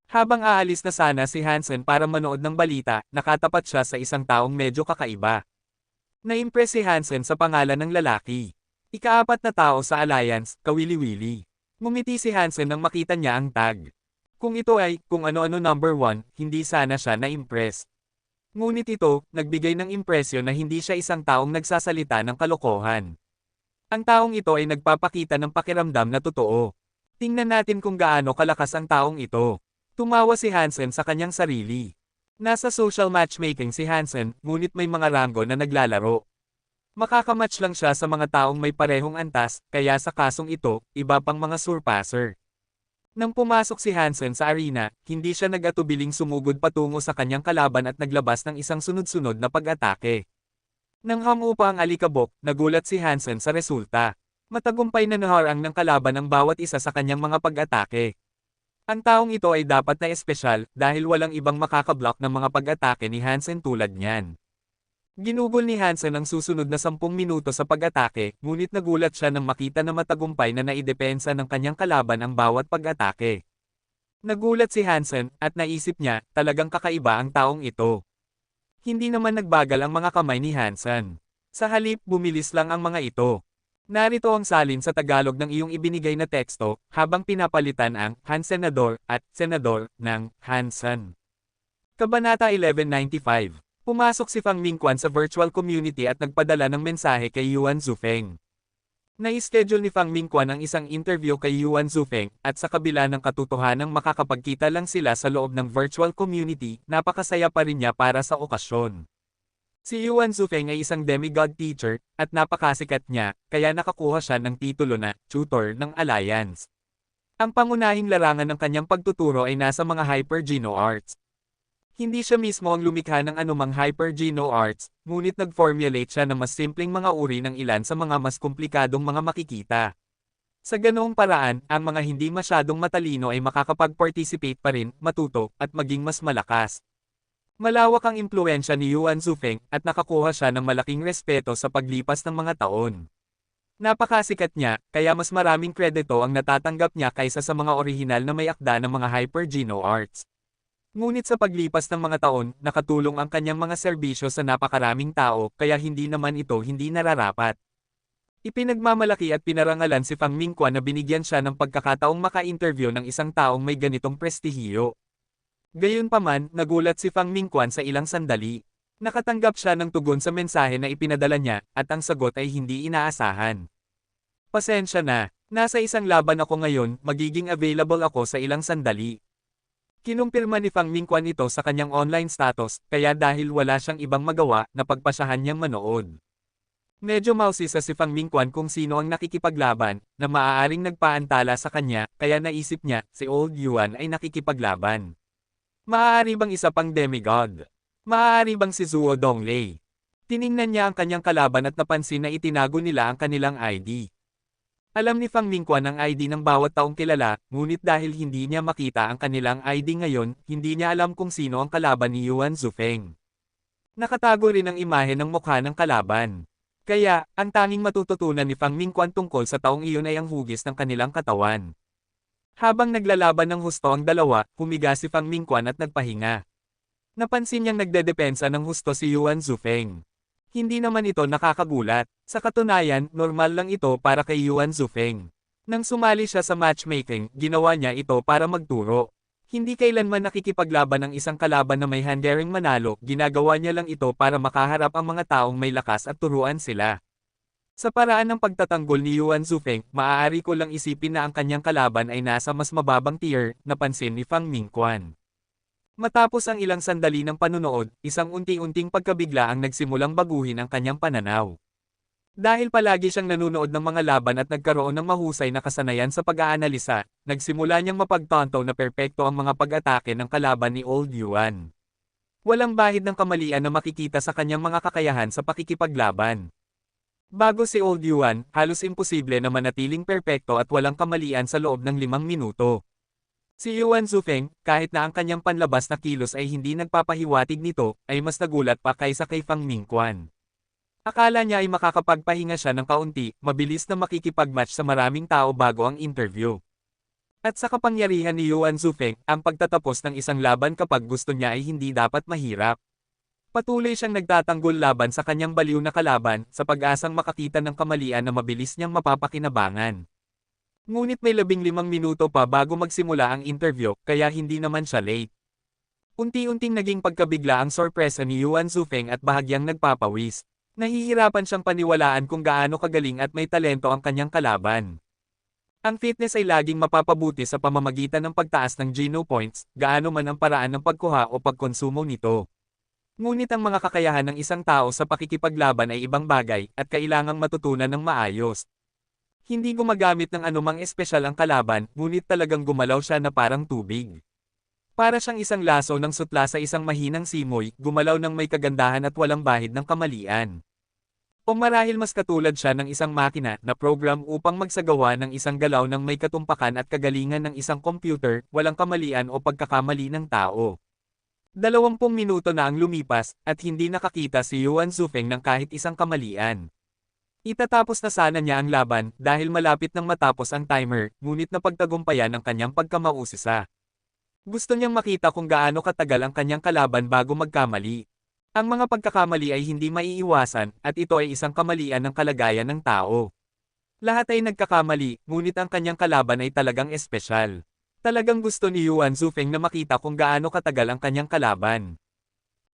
Habang aalis na sana si Hansen para manood ng balita, nakatapat siya sa isang taong medyo kakaiba. Na-impress si Hansen sa pangalan ng lalaki. Ikaapat na tao sa alliance, kawili-wili. Ngumiti si Hansen nang makita niya ang tag. Kung ito ay, kung ano-ano number 1, hindi sana siya na-impress. Ngunit ito, nagbigay ng impresyon na hindi siya isang taong nagsasalita ng kalokohan. Ang taong ito ay nagpapakita ng pakiramdam na totoo. Tingnan natin kung gaano kalakas ang taong ito. Tumawa si Hansen sa kanyang sarili. Nasa social matchmaking si Hansen, ngunit may mga ranggo na naglalaro. Makakamatch lang siya sa mga taong may parehong antas, kaya sa kasong ito, iba pang mga surpasser. Nang pumasok si Hansen sa arena, hindi siya nag-atubiling sumugod patungo sa kanyang kalaban at naglabas ng isang sunod-sunod na pag-atake. Nang hamupa ang alikabok, nagulat si Hansen sa resulta. Matagumpay na naharang ng kalaban ang bawat isa sa kanyang mga pag-atake. Ang taong ito ay dapat na espesyal dahil walang ibang makakablock ng mga pag-atake ni Hansen tulad niyan. Ginugol ni Hansen ang susunod na 10 minuto sa pag-atake, ngunit nagulat siya nang makita na matagumpay na naidepensa ng kanyang kalaban ang bawat pag-atake. Nagulat si Hansen, at naisip niya, talagang kakaiba ang taong ito. Hindi naman nagbagal ang mga kamay ni Hansen. Sa halip, bumilis lang ang mga ito. Narito ang salin sa Tagalog ng iyong ibinigay na teksto, habang pinapalitan ang Hansenador at Senador ng Hansen. Kabanata 1195. Pumasok si Fang Mingquan sa virtual community at nagpadala ng mensahe kay Yuan Zufeng. Na-schedule ni Fang Mingquan ang isang interview kay Yuan Zufeng, at sa kabila ng katotohanang makakapagkita lang sila sa loob ng virtual community, napakasaya pa rin niya para sa okasyon. Si Yuan Zufeng ay isang demigod teacher, at napakasikat niya, kaya nakakuha siya ng titulo na tutor ng Alliance. Ang pangunahing larangan ng kanyang pagtuturo ay nasa mga Hyper-Geno Arts. Hindi siya mismo ang lumikha ng anumang Hyper-Geno Arts, ngunit nag-formulate siya ng mas simpleng mga uri ng ilan sa mga mas komplikadong mga makikita. Sa ganoong paraan, ang mga hindi masyadong matalino ay makakapag-participate pa rin, matuto, at maging mas malakas. Malawak ang impluwensya ni Yuan Zufeng, at nakakuha siya ng malaking respeto sa paglipas ng mga taon. Napakasikat niya, kaya mas maraming kredito ang natatanggap niya kaysa sa mga orihinal na may akda ng mga Hyper-Geno Arts. Ngunit sa paglipas ng mga taon, nakatulong ang kanyang mga serbisyo sa napakaraming tao, kaya hindi naman ito hindi nararapat. Ipinagmamalaki at pinarangalan si Fang Mingquan na binigyan siya ng pagkakataong maka-interview ng isang taong may ganitong prestihiyo. Gayunpaman, nagulat si Fang Mingquan sa ilang sandali. Nakatanggap siya ng tugon sa mensahe na ipinadala niya, at ang sagot ay hindi inaasahan. Pasensya na, nasa isang laban ako ngayon, magiging available ako sa ilang sandali. Kinumpirma ni Fang Mingquan ito sa kanyang online status, kaya dahil wala siyang ibang magawa, napagpasyahan niyang manood. Medyo mausisa si Fang Mingquan kung sino ang nakikipaglaban, na maaaring nagpaantala sa kanya, kaya naisip niya, si Old Yuan ay nakikipaglaban. Maaari bang isa pang demigod? Maaari bang si Zuo Donglei? Tiningnan niya ang kanyang kalaban at napansin na itinago nila ang kanilang ID. Alam ni Fang Mingquan ang ID ng bawat taong kilala, ngunit dahil hindi niya makita ang kanilang ID ngayon, hindi niya alam kung sino ang kalaban ni Yuan Zufeng. Nakatago rin ang imahe ng mukha ng kalaban. Kaya, ang tanging matututunan ni Fang Mingquan tungkol sa taong iyon ay ang hugis ng kanilang katawan. Habang naglalaban ng husto ang dalawa, humiga si Fang Mingquan at nagpahinga. Napansin niyang nagdedepensa ng husto si Yuan Zufeng. Hindi naman ito nakakagulat. Sa katunayan, normal lang ito para kay Yuan Zufeng. Nang sumali siya sa matchmaking, ginawa niya ito para magturo. Hindi kailanman nakikipaglaban ang isang kalaban na may handering manalo, ginagawa niya lang ito para makaharap ang mga taong may lakas at turuan sila. Sa paraan ng pagtatanggol ni Yuan Zufeng, maaari ko lang isipin na ang kanyang kalaban ay nasa mas mababang tier, napansin ni Fang Mingquan. Matapos ang ilang sandali ng panunood, isang unti-unting pagkabigla ang nagsimulang baguhin ang kanyang pananaw. Dahil palagi siyang nanunood ng mga laban at nagkaroon ng mahusay na kasanayan sa pag-aanalisa, nagsimula niyang mapagtanto na perpekto ang mga pag-atake ng kalaban ni Old Yuan. Walang bahid ng kamalian na makikita sa kanyang mga kakayahan sa pakikipaglaban. Bago si Old Yuan, halos imposible na manatiling perpekto at walang kamalian sa loob ng 5 minuto. Si Yuan Zufeng, kahit na ang kanyang panlabas na kilos ay hindi nagpapahiwatig nito, ay mas nagulat pa kaysa kay Fang Mingquan. Akala niya ay makakapagpahinga siya ng kaunti, mabilis na makikipagmatch sa maraming tao bago ang interview. At sa kapangyarihan ni Yuan Zhufeng, ang pagtatapos ng isang laban kapag gusto niya ay hindi dapat mahirap. Patuloy siyang nagtatanggol laban sa kanyang baliw na kalaban, sa pag-asang makakita ng kamalian na mabilis niyang mapapakinabangan. Ngunit may 15 minuto pa bago magsimula ang interview, kaya hindi naman siya late. Unti-unting naging pagkabigla ang sorpresa ni Yuan Zhufeng at bahagyang nagpapawis. Nahihirapan siyang paniwalaan kung gaano kagaling at may talento ang kanyang kalaban. Ang fitness ay laging mapapabuti sa pamamagitan ng pagtaas ng Geno points, gaano man ang paraan ng pagkuha o pagkonsumo nito. Ngunit ang mga kakayahan ng isang tao sa pakikipaglaban ay ibang bagay, at kailangang matutunan ng maayos. Hindi gumagamit ng anumang espesyal ang kalaban, ngunit talagang gumalaw siya na parang tubig. Para siyang isang laso ng sutla sa isang mahinang simoy, gumalaw ng may kagandahan at walang bahid ng kamalian. O marahil mas katulad siya ng isang makina na program upang magsagawa ng isang galaw ng may katumpakan at kagalingan ng isang computer, walang kamalian o pagkakamali ng tao. 20 minuto na ang lumipas, at hindi nakakita si Yuan Zhufeng ng kahit isang kamalian. Itatapos na sana niya ang laban dahil malapit nang matapos ang timer, ngunit napagtagumpayan ang kanyang pagkamausisa. Gusto niyang makita kung gaano katagal ang kanyang kalaban bago magkamali. Ang mga pagkakamali ay hindi maiiwasan, at ito ay isang kamalian ng kalagayan ng tao. Lahat ay nagkakamali, ngunit ang kanyang kalaban ay talagang espesyal. Talagang gusto ni Yuan Zhufeng na makita kung gaano katagal ang kanyang kalaban.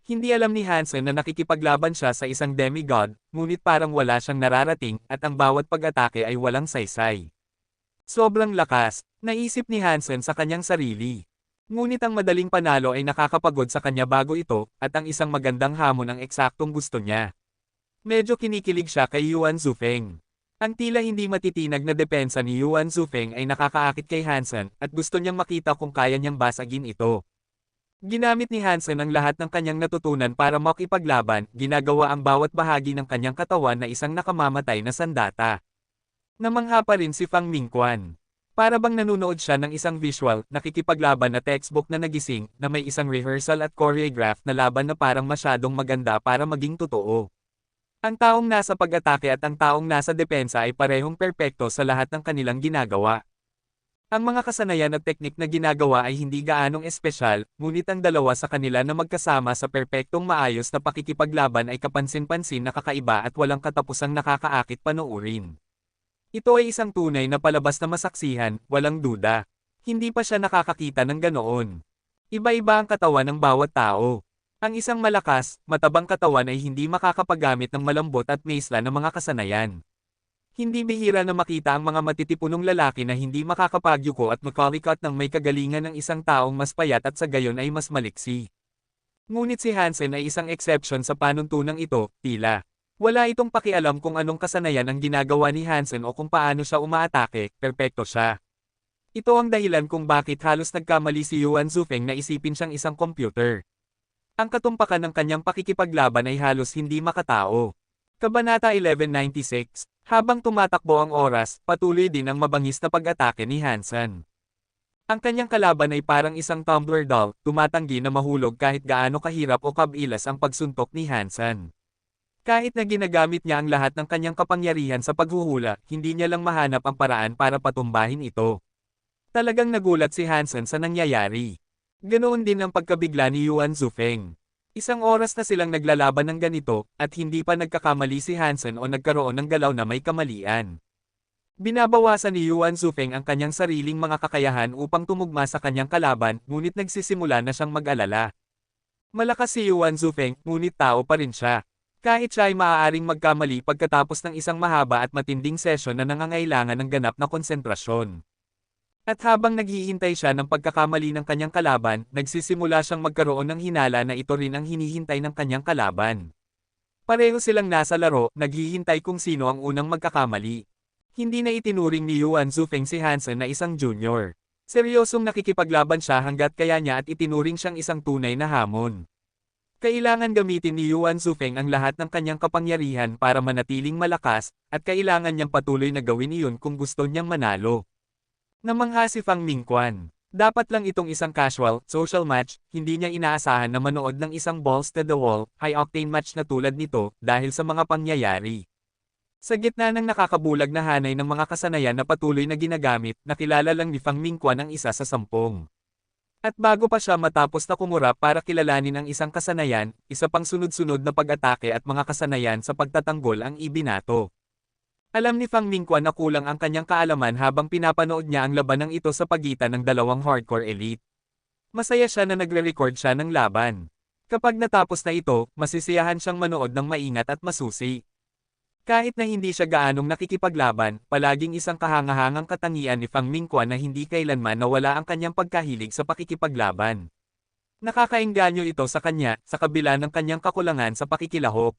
Hindi alam ni Hansen na nakikipaglaban siya sa isang demigod, ngunit parang wala siyang nararating, at ang bawat pag-atake ay walang saysay. Sobrang lakas, naisip ni Hansen sa kanyang sarili. Ngunit ang madaling panalo ay nakakapagod sa kanya bago ito, at ang isang magandang hamon ang eksaktong gusto niya. Medyo kinikilig siya kay Yuan Zhufeng. Ang tila hindi matitinag na depensa ni Yuan Zhufeng ay nakakaakit kay Hansen, at gusto niyang makita kung kaya niyang basagin ito. Ginamit ni Hansen ang lahat ng kanyang natutunan para makipaglaban, ginagawa ang bawat bahagi ng kanyang katawan na isang nakamamatay na sandata. Namangha pa rin si Fang Mingquan. Para bang nanunood siya ng isang visual, nakikipaglaban na textbook na nagising, na may isang rehearsal at choreograph na laban na parang masyadong maganda para maging totoo. Ang taong nasa pag-atake at ang taong nasa depensa ay parehong perpekto sa lahat ng kanilang ginagawa. Ang mga kasanayan at teknik na ginagawa ay hindi gaanong espesyal, ngunit ang dalawa sa kanila na magkasama sa perpektong maayos na pakikipaglaban ay kapansin-pansin na kakaiba at walang katapusang nakakaakit panoorin. Ito ay isang tunay na palabas na masaksihan, walang duda. Hindi pa siya nakakakita ng ganoon. Iba-iba ang katawan ng bawat tao. Ang isang malakas, matabang katawan ay hindi makakapagamit ng malambot at maisla na mga kasanayan. Hindi bihira na makita ang mga matitipunong lalaki na hindi makakapagyuko at makalikot ng may kagalingan ng isang taong mas payat at sa gayon ay mas maliksi. Ngunit si Hansen ay isang exception sa panuntunang ito, tila. Wala itong pakialam kung anong kasanayan ang ginagawa ni Hansen o kung paano siya umaatake, perpekto siya. Ito ang dahilan kung bakit halos nagkamali si Yuan Zhufeng na isipin siyang isang computer. Ang katumpakan ng kanyang pakikipaglaban ay halos hindi makatao. Kabanata 1196, habang tumatakbo ang oras, patuloy din ang mabangis na pag-atake ni Hansen. Ang kanyang kalaban ay parang isang tumbler doll, tumatanggi na mahulog kahit gaano kahirap o kabilas ang pagsuntok ni Hansen. Kahit na ginagamit niya ang lahat ng kanyang kapangyarihan sa paghuhula, hindi niya lang mahanap ang paraan para patumbahin ito. Talagang nagulat si Hansen sa nangyayari. Ganoon din ang pagkabigla ni Yuan Zhufeng. Isang oras na silang naglalaban ng ganito, at hindi pa nagkakamali si Hansen o nagkaroon ng galaw na may kamalian. Binabawasan ni Yuan Zhufeng ang kanyang sariling mga kakayahan upang tumugma sa kanyang kalaban, ngunit nagsisimula na siyang mag-alala. Malakas si Yuan Zhufeng, ngunit tao pa rin siya. Kahit siya ay maaaring magkamali pagkatapos ng isang mahaba at matinding sesyon na nangangailangan ng ganap na konsentrasyon. At habang naghihintay siya ng pagkakamali ng kanyang kalaban, nagsisimula siyang magkaroon ng hinala na ito rin ang hinihintay ng kanyang kalaban. Pareho silang nasa laro, naghihintay kung sino ang unang magkakamali. Hindi na itinuring ni Yuan Zhufeng si Hansen na isang junior. Seryosong nakikipaglaban siya hanggat kaya niya at itinuring siyang isang tunay na hamon. Kailangan gamitin ni Yuan Zhufeng ang lahat ng kanyang kapangyarihan para manatiling malakas, at kailangan niyang patuloy na gawin iyon kung gusto niyang manalo. Namangha si Fang Mingquan. Dapat lang itong isang casual, social match, hindi niya inaasahan na manood ng isang balls to the wall, high-octane match na tulad nito, dahil sa mga pangyayari. Sa gitna ng nakakabulag na hanay ng mga kasanayan na patuloy na ginagamit, nakilala lang ni Fang Mingquan ang isa sa 10. At bago pa siya matapos na kumurap para kilalanin ang isang kasanayan, isa pang sunod-sunod na pag-atake at mga kasanayan sa pagtatanggol ang ibinato. Alam ni Fang Mingquan na kulang ang kanyang kaalaman habang pinapanood niya ang labanang ito sa pagitan ng dalawang hardcore elite. Masaya siya na nagre-record siya ng laban. Kapag natapos na ito, masisiyahan siyang manood ng maingat at masusi. Kahit na hindi siya gaanong nakikipaglaban, palaging isang kahangahangang katangian ni Fang Mingquan na hindi kailanman nawala ang kanyang pagkahilig sa pakikipaglaban. Nakakaengganyo ito sa kanya, sa kabila ng kanyang kakulangan sa pakikilahok.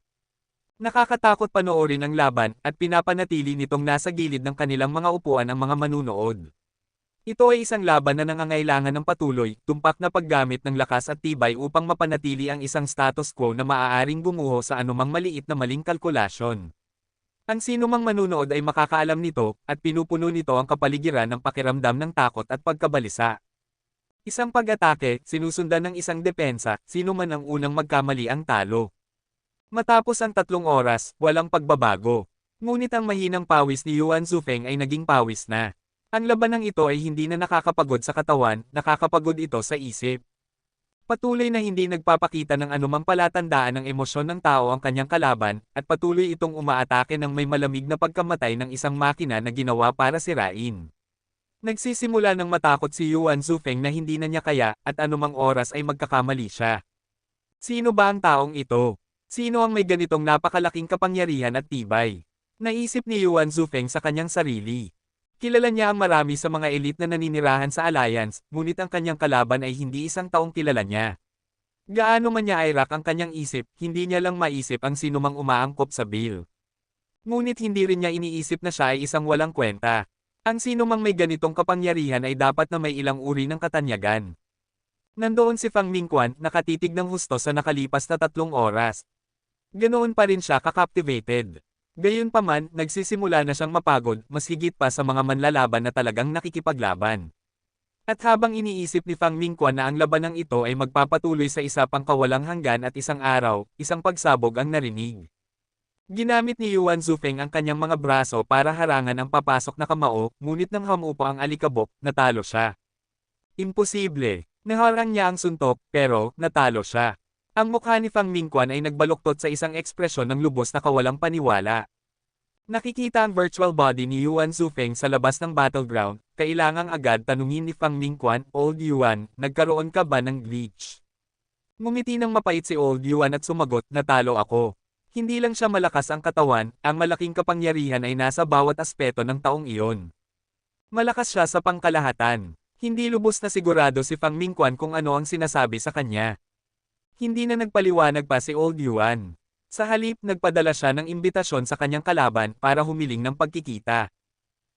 Nakakatakot panoorin ang laban, at pinapanatili nitong nasa gilid ng kanilang mga upuan ang mga manunood. Ito ay isang laban na nangangailangan ng patuloy, tumpak na paggamit ng lakas at tibay upang mapanatili ang isang status quo na maaaring bumuho sa anumang maliit na maling kalkulasyon. Ang sinumang manunood ay makakaalam nito, at pinupuno nito ang kapaligiran ng pakiramdam ng takot at pagkabalisa. Isang pag-atake, sinusundan ng isang depensa, sino man ang unang magkamali ang talo. Matapos ang 3 oras, walang pagbabago. Ngunit ang mahinang pawis ni Yuan Zufeng ay naging pawis na. Ang labanang ito ay hindi na nakakapagod sa katawan, nakakapagod ito sa isip. Patuloy na hindi nagpapakita ng anumang palatandaan ng emosyon ng tao ang kanyang kalaban, at patuloy itong umaatake ng may malamig na pagkamatay ng isang makina na ginawa para sirain. Nagsisimula ng matakot si Yuan Zufeng na hindi na niya kaya, at anumang oras ay magkakamali siya. Sino ba ang taong ito? Sino ang may ganitong napakalaking kapangyarihan at tibay? Naisip ni Yuan Zufeng sa kanyang sarili. Kilala niya ang marami sa mga elite na naninirahan sa Alliance, ngunit ang kanyang kalaban ay hindi isang taong kilala niya. Gaano man niya airak ang kanyang isip, hindi niya lang maisip ang sinumang umaangkop sa bill. Ngunit hindi rin niya iniisip na siya ay isang walang kwenta. Ang sinumang may ganitong kapangyarihan ay dapat na may ilang uri ng katanyagan. Nandoon si Fang Mingquan, nakatitig ng husto sa nakalipas na 3 oras. Ganoon pa rin siya ka-captivated. Gayunpaman, nagsisimula na siyang mapagod, mas higit pa sa mga manlalaban na talagang nakikipaglaban. At habang iniisip ni Fang Mingquan na ang labanang ito ay magpapatuloy sa isa pang kawalang hanggan at isang araw, isang pagsabog ang narinig. Ginamit ni Yuan Zufeng ang kanyang mga braso para harangan ang papasok na kamao, ngunit nang hamupo ang alikabok, natalo siya. Imposible. Naharang niya ang suntok, pero, natalo siya. Ang mukha ni Fang Mingquan ay nagbaluktot sa isang ekspresyon ng lubos na kawalang paniwala. Nakikita ang virtual body ni Yuan Zufeng sa labas ng battleground, kailangang agad tanungin ni Fang Mingquan, Old Yuan, nagkaroon ka ba ng glitch? Ngumiti ng mapait si Old Yuan at sumagot, natalo ako. Hindi lang siya malakas ang katawan, ang malaking kapangyarihan ay nasa bawat aspeto ng taong iyon. Malakas siya sa pangkalahatan. Hindi lubos na sigurado si Fang Mingquan kung ano ang sinasabi sa kanya. Hindi na nagpaliwanag pa si Old Yuan. Sa halip, nagpadala siya ng imbitasyon sa kanyang kalaban para humiling ng pagkikita.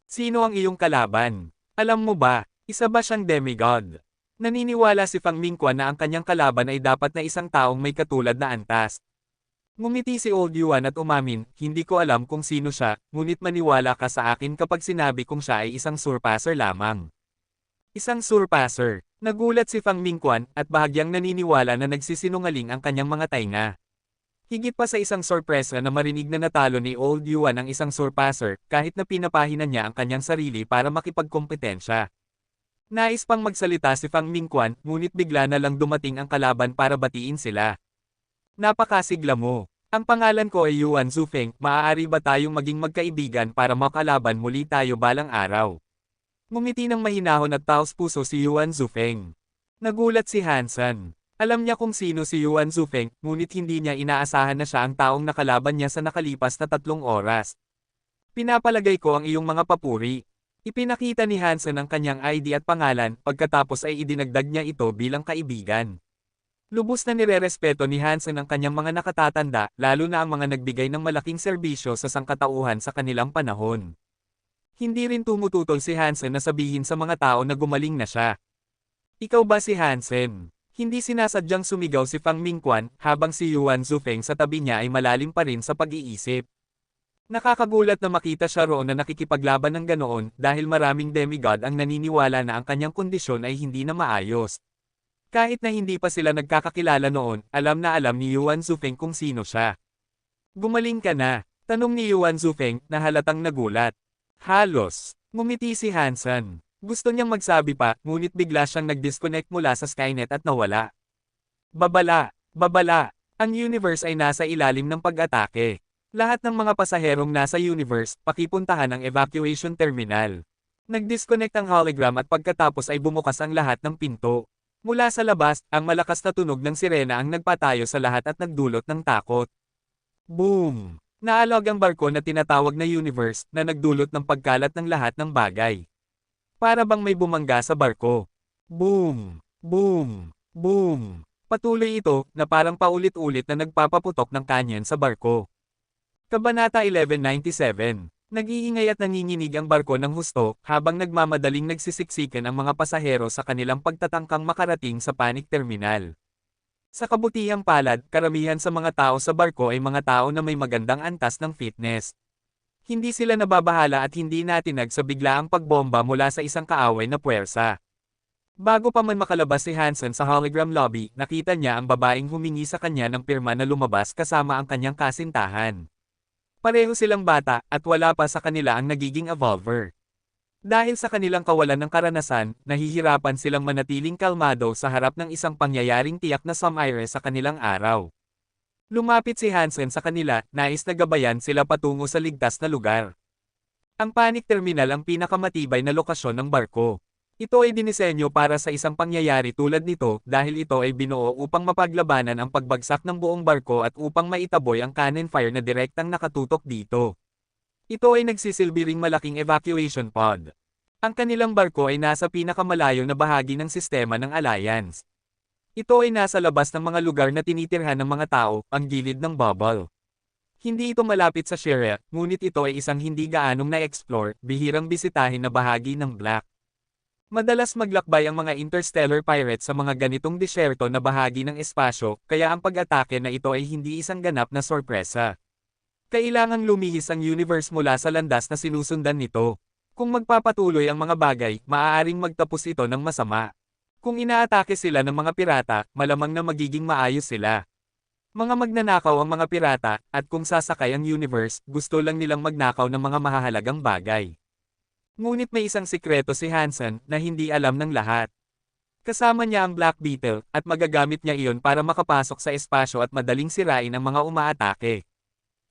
Sino ang iyong kalaban? Alam mo ba, isa ba siyang demigod? Naniniwala si Fang Mingquan na ang kanyang kalaban ay dapat na isang taong may katulad na antas. Ngumiti si Old Yuan at umamin, hindi ko alam kung sino siya, ngunit maniwala ka sa akin kapag sinabi kong siya ay isang surpasser lamang. Isang surpasser. Nagulat si Fang Mingquan, at bahagyang naniniwala na nagsisinungaling ang kanyang mga tainga. Higit pa sa isang sorpresa na marinig na natalo ni Old Yuan ang isang surpasser, kahit na pinapahinan niya ang kanyang sarili para makipagkompetensya. Nais pang magsalita si Fang Mingquan, ngunit bigla na lang dumating ang kalaban para batiin sila. Napakasigla mo. Ang pangalan ko ay Yuan Zufeng, maaari ba tayong maging magkaibigan para makalaban muli tayo balang araw? Ngumiti ng mahinahon at taos-puso si Yuan Zufeng. Nagulat si Hansen. Alam niya kung sino si Yuan Zufeng, ngunit hindi niya inaasahan na siya ang taong nakalaban niya sa nakalipas na 3 oras. Pinapalagay ko ang iyong mga papuri. Ipinakita ni Hansen ang kanyang ID at pangalan, pagkatapos ay idinagdag niya ito bilang kaibigan. Lubos na nirerespeto ni Hansen ang kanyang mga nakatatanda, lalo na ang mga nagbigay ng malaking serbisyo sa sangkatauhan sa kanilang panahon. Hindi rin tumututol si Hansen na sabihin sa mga tao na gumaling na siya. Ikaw ba si Hansen? Hindi sinasadyang sumigaw si Fang Mingquan, habang si Yuan Zufeng sa tabi niya ay malalim pa rin sa pag-iisip. Nakakagulat na makita siya roon na nakikipaglaban ng ganoon, dahil maraming demigod ang naniniwala na ang kanyang kondisyon ay hindi na maayos. Kahit na hindi pa sila nagkakakilala noon, alam na alam ni Yuan Zufeng kung sino siya. Gumaling ka na. Tanong ni Yuan Zufeng na halatang nagulat. Halos. Ngumiti si Hansen. Gusto niyang magsabi pa, ngunit bigla siyang nag-disconnect mula sa Skynet at nawala. Babala. Babala. Ang universe ay nasa ilalim ng pag-atake. Lahat ng mga pasaherong nasa universe, pakipuntahan ang evacuation terminal. Nag-disconnect ang hologram at pagkatapos ay bumukas ang lahat ng pinto. Mula sa labas, ang malakas na tunog ng sirena ang nagpatayo sa lahat at nagdulot ng takot. Boom! Naalog ang barko na tinatawag na universe na nagdulot ng pagkalat ng lahat ng bagay. Para bang may bumangga sa barko. Boom! Boom! Boom! Patuloy ito na parang paulit-ulit na nagpapaputok ng kanyon sa barko. Kabanata 1197. Nag-iingay at nanginginig ang barko ng husto habang nagmamadaling nagsisiksikan ang mga pasahero sa kanilang pagtatangkang makarating sa panic terminal. Sa kabutihang palad, karamihan sa mga tao sa barko ay mga tao na may magandang antas ng fitness. Hindi sila nababahala at hindi natinag sa biglaang pagbomba mula sa isang kaaway na puwersa. Bago pa man makalabas si Hansen sa hologram lobby, nakita niya ang babaeng humingi sa kanya ng pirma na lumabas kasama ang kanyang kasintahan. Pareho silang bata, at wala pa sa kanila ang nagiging evolver. Dahil sa kanilang kawalan ng karanasan, nahihirapan silang manatiling kalmado sa harap ng isang pangyayaring tiyak na sumire sa kanilang araw. Lumapit si Hansen sa kanila, nais na gabayan sila patungo sa ligtas na lugar. Ang panic terminal ang pinakamatibay na lokasyon ng barko. Ito ay dinisenyo para sa isang pangyayari tulad nito dahil ito ay binuo upang mapaglabanan ang pagbagsak ng buong barko at upang maitaboy ang cannon fire na direktang nakatutok dito. Ito ay nagsisilbi ring malaking evacuation pod. Ang kanilang barko ay nasa pinakamalayo na bahagi ng sistema ng Alliance. Ito ay nasa labas ng mga lugar na tinitirhan ng mga tao, ang gilid ng bubble. Hindi ito malapit sa Sharia, ngunit ito ay isang hindi gaanong na-explore, bihirang bisitahin na bahagi ng Black. Madalas maglakbay ang mga interstellar pirates sa mga ganitong disyerto na bahagi ng espasyo, kaya ang pag-atake na ito ay hindi isang ganap na sorpresa. Kailangang lumihis ang universe mula sa landas na sinusundan nito. Kung magpapatuloy ang mga bagay, maaaring magtapos ito ng masama. Kung inaatake sila ng mga pirata, malamang na magiging maayos sila. Mga magnanakaw ang mga pirata, at kung sasakay ang universe, gusto lang nilang magnakaw ng mga mahahalagang bagay. Ngunit may isang sikreto si Hansen na hindi alam ng lahat. Kasama niya ang Black Beetle, at magagamit niya iyon para makapasok sa espasyo at madaling sirain ang mga umaatake.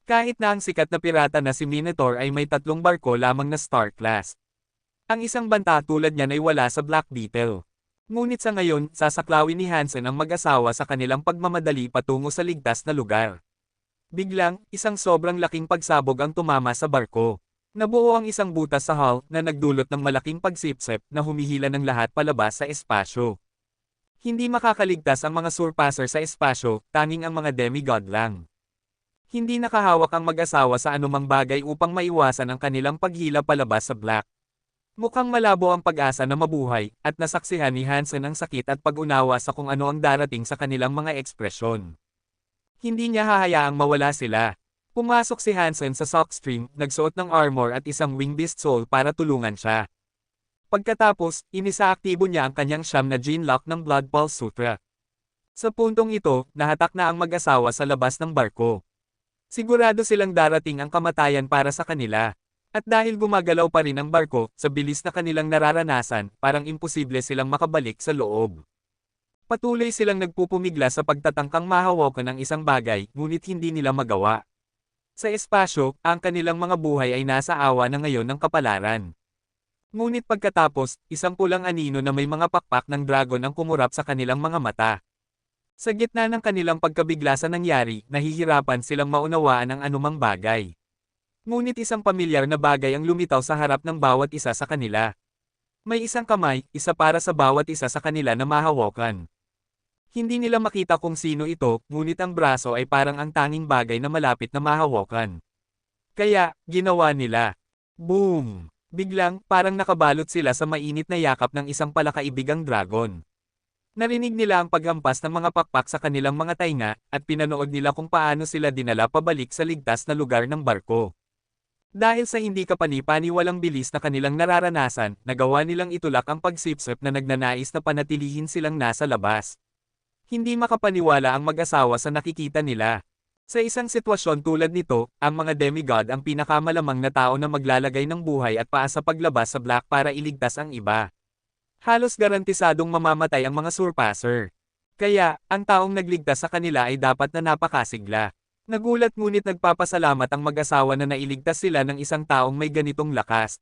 Kahit na ang sikat na pirata na si Minotaur ay may 3 barko lamang na Star Class. Ang isang banta tulad niyan ay wala sa Black Beetle. Ngunit sa ngayon, sasaklawin ni Hansen ang mag-asawa sa kanilang pagmamadali patungo sa ligtas na lugar. Biglang, isang sobrang laking pagsabog ang tumama sa barko. Nabuo ang isang butas sa hull na nagdulot ng malaking pagsipsip na humihila ng lahat palabas sa espasyo. Hindi makakaligtas ang mga surpasser sa espasyo, tanging ang mga demigod lang. Hindi nakahawak ang mag-asawa sa anumang bagay upang maiwasan ang kanilang paghila palabas sa Black. Mukhang malabo ang pag-asa na mabuhay, at nasaksihan ni Hansen ang sakit at pag-unawa sa kung ano ang darating sa kanilang mga ekspresyon. Hindi niya hahayaang mawala sila. Pumasok si Hansen sa Sockstream, nagsuot ng armor at isang wingbeast soul para tulungan siya. Pagkatapos, inisaaktibo niya ang kanyang siyam na gene lock ng Blood Pulse Sutra. Sa puntong ito, nahatak na ang mag-asawa sa labas ng barko. Sigurado silang darating ang kamatayan para sa kanila. At dahil gumagalaw pa rin ang barko, sa bilis na kanilang nararanasan, parang imposible silang makabalik sa loob. Patuloy silang nagpupumigla sa pagtatangkang mahawakan ng isang bagay, ngunit hindi nila magawa. Sa espasyo, ang kanilang mga buhay ay nasa awa na ngayon ng kapalaran. Ngunit pagkatapos, isang pulang anino na may mga pakpak ng dragon ang kumurap sa kanilang mga mata. Sa gitna ng kanilang pagkabigla sa nangyari, nahihirapan silang maunawaan ang anumang bagay. Ngunit isang pamilyar na bagay ang lumitaw sa harap ng bawat isa sa kanila. May isang kamay, isa para sa bawat isa sa kanila na mahawakan. Hindi nila makita kung sino ito, ngunit ang braso ay parang ang tanging bagay na malapit na mahawakan. Kaya, ginawa nila. Boom! Biglang, parang nakabalot sila sa mainit na yakap ng isang palakaibigang dragon. Narinig nila ang paghampas ng mga pakpak sa kanilang mga tainga, at pinanood nila kung paano sila dinala pabalik sa ligtas na lugar ng barko. Dahil sa hindi kapani-paniwalang bilis na kanilang nararanasan, nagawa nilang itulak ang pagsipsip na nagnanais na panatilihin silang nasa labas. Hindi makapaniwala ang mag-asawa sa nakikita nila. Sa isang sitwasyon tulad nito, ang mga demigod ang pinakamalamang na tao na maglalagay ng buhay at paa sa paglabas sa Black para iligtas ang iba. Halos garantisadong mamamatay ang mga surpasser. Kaya, ang taong nagligtas sa kanila ay dapat na napakasigla. Nagulat ngunit nagpapasalamat ang mag-asawa na nailigtas sila ng isang taong may ganitong lakas.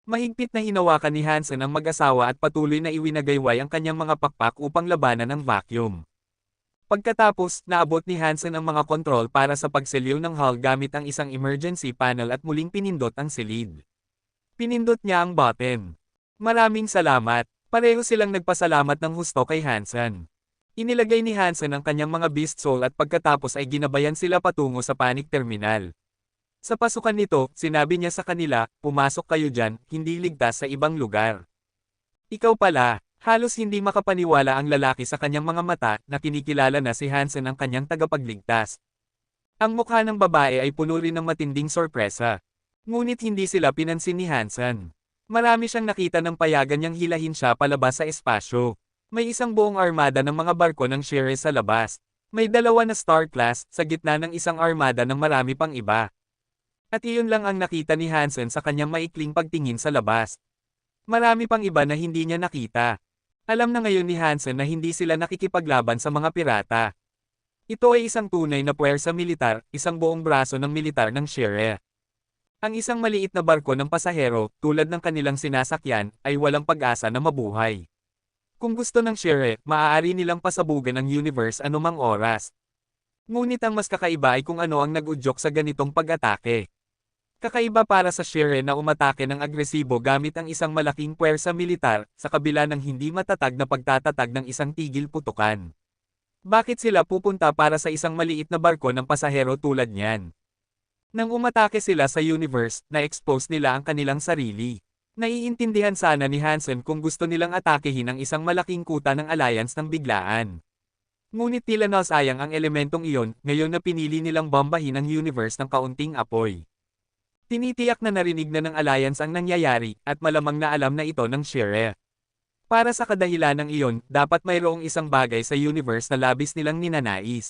Mahigpit na hinawakan ni Hansen ang mag-asawa at patuloy na iwinagayway ang kanyang mga pakpak upang labanan ang vacuum. Pagkatapos, naabot ni Hansen ang mga kontrol para sa pagselyo ng hull gamit ang isang emergency panel at muling pinindot ang silid. Pinindot niya ang button. Maraming salamat. Pareho silang nagpasalamat ng husto kay Hansen. Inilagay ni Hansen ang kanyang mga beast soul at pagkatapos ay ginabayan sila patungo sa panic terminal. Sa pasukan nito, sinabi niya sa kanila, pumasok kayo dyan, hindi ligtas sa ibang lugar. Ikaw pala. Halos hindi makapaniwala ang lalaki sa kanyang mga mata na kinikilala na si Hansen ang kanyang tagapagligtas. Ang mukha ng babae ay puno rin ng matinding sorpresa. Ngunit hindi sila pinansin ni Hansen. Marami siyang nakita ng payagan niyang hilahin siya palabas sa espasyo. May isang buong armada ng mga barko ng Shire sa labas. May dalawa na Star Class sa gitna ng isang armada ng marami pang iba. At iyon lang ang nakita ni Hansen sa kanyang maikling pagtingin sa labas. Marami pang iba na hindi niya nakita. Alam na ngayon ni Hansen na hindi sila nakikipaglaban sa mga pirata. Ito ay isang tunay na puwersa militar, isang buong braso ng militar ng Shire. Ang isang maliit na barko ng pasahero, tulad ng kanilang sinasakyan, ay walang pag-asa na mabuhay. Kung gusto ng Shire, maaari nilang pasabugan ang universe anumang oras. Ngunit ang mas kakaiba ay kung ano ang nag-udyok sa ganitong pag-atake. Kakaiba para sa Shire na umatake ng agresibo gamit ang isang malaking puwersa militar, sa kabila ng hindi matatag na pagtatatag ng isang tigil putukan. Bakit sila pupunta para sa isang maliit na barko ng pasahero tulad niyan? Nang umatake sila sa universe, na-expose nila ang kanilang sarili. Naiintindihan sana ni Hansen kung gusto nilang atakehin ang isang malaking kuta ng alliance ng biglaan. Ngunit tila nasayang ang elementong iyon, ngayon na pinili nilang bombahin ang universe ng kaunting apoy. Tinitiyak na narinig na ng Alliance ang nangyayari, at malamang na alam na ito ng Shire. Para sa kadahilanang iyon, dapat mayroong isang bagay sa universe na labis nilang ninanais.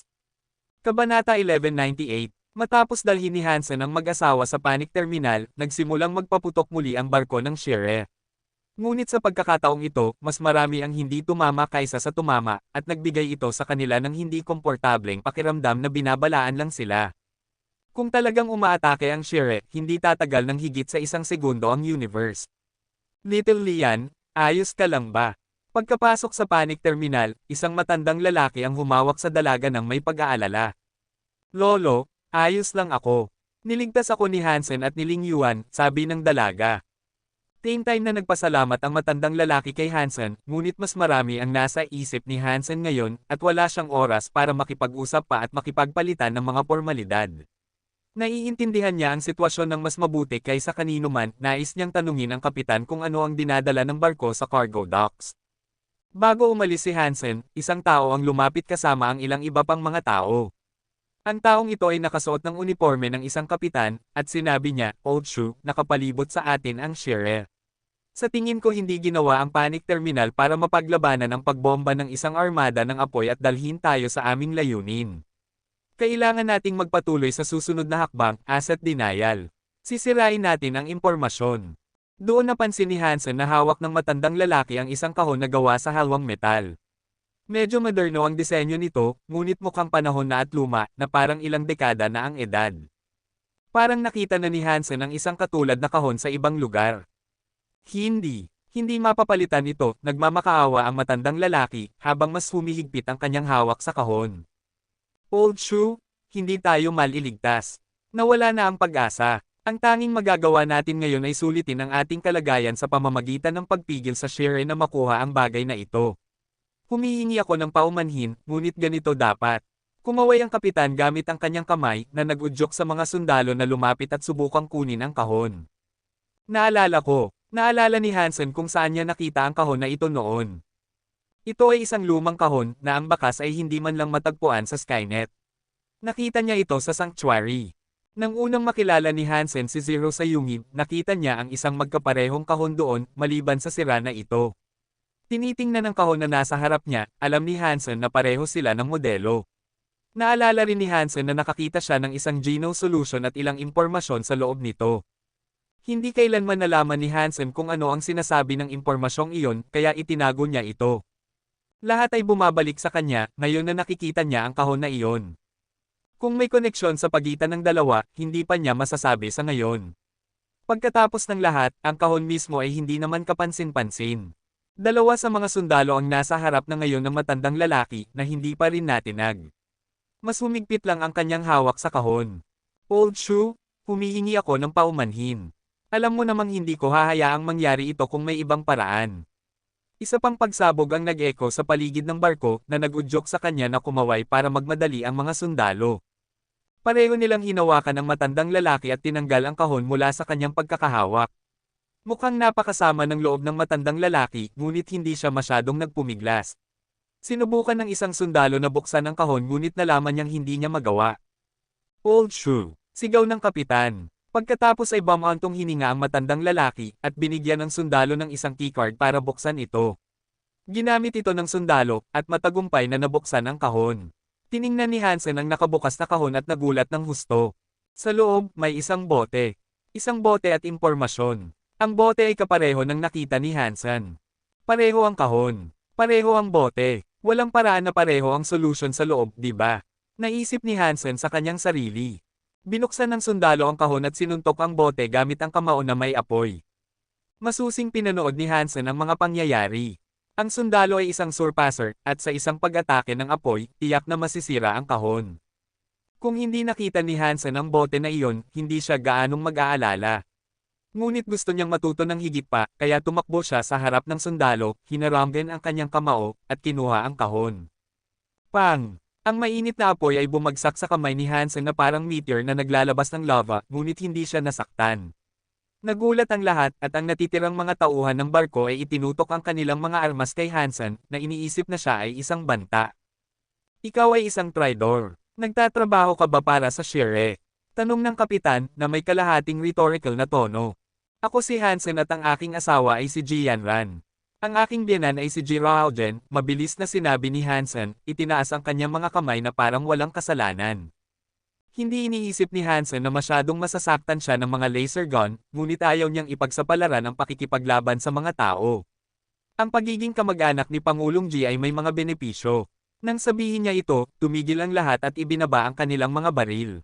Kabanata 1198. Matapos dalhin ni Hansen ang mag-asawa sa panic terminal, nagsimulang magpaputok muli ang barko ng Shire. Ngunit sa pagkakataong ito, mas marami ang hindi tumama kaysa sa tumama, at nagbigay ito sa kanila ng hindi komportableng pakiramdam na binabalaan lang sila. Kung talagang umaatake ang Shire, hindi tatagal ng higit sa isang segundo ang universe. Little Lian, ayos ka lang ba? Pagkapasok sa panic terminal, isang matandang lalaki ang humawak sa dalaga ng may pag-aalala. Lolo, ayos lang ako. Niligtas ako ni Hansen at ni Ling Yuan, sabi ng dalaga. Same time na nagpasalamat ang matandang lalaki kay Hansen, ngunit mas marami ang nasa isip ni Hansen ngayon, at wala siyang oras para makipag-usap pa at makipagpalitan ng mga formalidad. Naiintindihan niya ang sitwasyon ng mas mabuti kaysa kanino man, nais niyang tanungin ang kapitan kung ano ang dinadala ng barko sa cargo docks. Bago umalis si Hansen, isang tao ang lumapit kasama ang ilang iba pang mga tao. Ang taong ito ay nakasuot ng uniforme ng isang kapitan, at sinabi niya, Old Shoe, nakapalibot sa atin ang Shire. Sa tingin ko hindi ginawa ang panic terminal para mapaglabanan ang pagbomba ng isang armada ng apoy at dalhin tayo sa aming layunin. Kailangan nating magpatuloy sa susunod na hakbang, asset denial. Sisirain natin ang impormasyon. Doon napansin ni Hansen na hawak ng matandang lalaki ang isang kahon na gawa sa halwang metal. Medyo moderno ang disenyo nito, ngunit mukhang panahon na at luma, na parang ilang dekada na ang edad. Parang nakita na ni Hansen ang isang katulad na kahon sa ibang lugar. Hindi mapapalitan ito, nagmamakaawa ang matandang lalaki, habang mas humihigpit ang kanyang hawak sa kahon. Old Shoe, hindi tayo maliligtas. Nawala na ang pag-asa. Ang tanging magagawa natin ngayon ay sulitin ang ating kalagayan sa pamamagitan ng pagpigil sa Shire na makuha ang bagay na ito. Humihingi ako ng paumanhin, ngunit ganito dapat. Kumaway ang kapitan gamit ang kanyang kamay na nag-udyok sa mga sundalo na lumapit at subukang kunin ang kahon. Naalala ni Hansen kung saan niya nakita ang kahon na ito noon. Ito ay isang lumang kahon na ang bakas ay hindi man lang matagpuan sa Skynet. Nakita niya ito sa sanctuary. Nang unang makilala ni Hansen si Zero sa yungib, nakita niya ang isang magkaparehong kahon doon, maliban sa sira na ito. Tinitingnan ng kahon na nasa harap niya, alam ni Hansen na pareho sila ng modelo. Naalala rin ni Hansen na nakakita siya ng isang Geno solution at ilang impormasyon sa loob nito. Hindi kailanman nalaman ni Hansen kung ano ang sinasabi ng impormasyong iyon, kaya itinago niya ito. Lahat ay bumabalik sa kanya, ngayon na nakikita niya ang kahon na iyon. Kung may koneksyon sa pagitan ng dalawa, hindi pa niya masasabi sa ngayon. Pagkatapos ng lahat, ang kahon mismo ay hindi naman kapansin-pansin. Dalawa sa mga sundalo ang nasa harap na ngayon ng matandang lalaki na hindi pa rin natinag. Mas humigpit lang ang kanyang hawak sa kahon. Old Shoe, humihingi ako ng paumanhin. Alam mo namang hindi ko hahayaang mangyari ito kung may ibang paraan. Isa pang pagsabog ang nag-echo sa paligid ng barko na nag-udyok sa kanya na kumaway para magmadali ang mga sundalo. Pareho nilang hinawakan ang matandang lalaki at tinanggal ang kahon mula sa kanyang pagkakahawak. Mukhang napakasama ng loob ng matandang lalaki, ngunit hindi siya masyadong nagpumiglas. Sinubukan ng isang sundalo na buksan ang kahon ngunit nalaman niyang hindi niya magawa. Old Shoe, sigaw ng kapitan. Pagkatapos ay bumantong hininga ang matandang lalaki at binigyan ng sundalo ng isang keycard para buksan ito. Ginamit ito ng sundalo at matagumpay na nabuksan ang kahon. Tiningnan ni Hansen ang nakabukas na kahon at nagulat ng husto. Sa loob, may isang bote. Isang bote at impormasyon. Ang bote ay kapareho ng nakita ni Hansen. Pareho ang kahon. Pareho ang bote. Walang paraan na pareho ang solution sa loob, di ba? Naisip ni Hansen sa kanyang sarili. Binuksan ng sundalo ang kahon at sinuntok ang bote gamit ang kamao na may apoy. Masusing pinanood ni Hansen ang mga pangyayari. Ang sundalo ay isang surpasser, at sa isang pag-atake ng apoy, tiyak na masisira ang kahon. Kung hindi nakita ni Hansen ang bote na iyon, hindi siya gaanong mag-aalala. Ngunit gusto niyang matuto ng higit pa, kaya tumakbo siya sa harap ng sundalo, hinarangan ang kanyang kamao, at kinuha ang kahon. Pang! Ang mainit na apoy ay bumagsak sa kamay ni Hansen na parang meteor na naglalabas ng lava, ngunit hindi siya nasaktan. Nagulat ang lahat at ang natitirang mga tauhan ng barko ay itinutok ang kanilang mga armas kay Hansen na iniisip na siya ay isang banta. Ikaw ay isang traidor. Nagtatrabaho ka ba para sa Shire? Tanong ng kapitan na may kalahating rhetorical na tono. Ako si Hansen at ang aking asawa ay si Jian Ran. Ang aking biyenan ay si Ji Raogen, mabilis na sinabi ni Hansen, itinaas ang kanyang mga kamay na parang walang kasalanan. Hindi iniisip ni Hansen na masyadong masasaktan siya ng mga laser gun, ngunit ayaw niyang ipagsapalaran ang pakikipaglaban sa mga tao. Ang pagiging kamag-anak ni Pangulong Ji ay may mga benepisyo. Nang sabihin niya ito, tumigil ang lahat at ibinaba ang kanilang mga baril.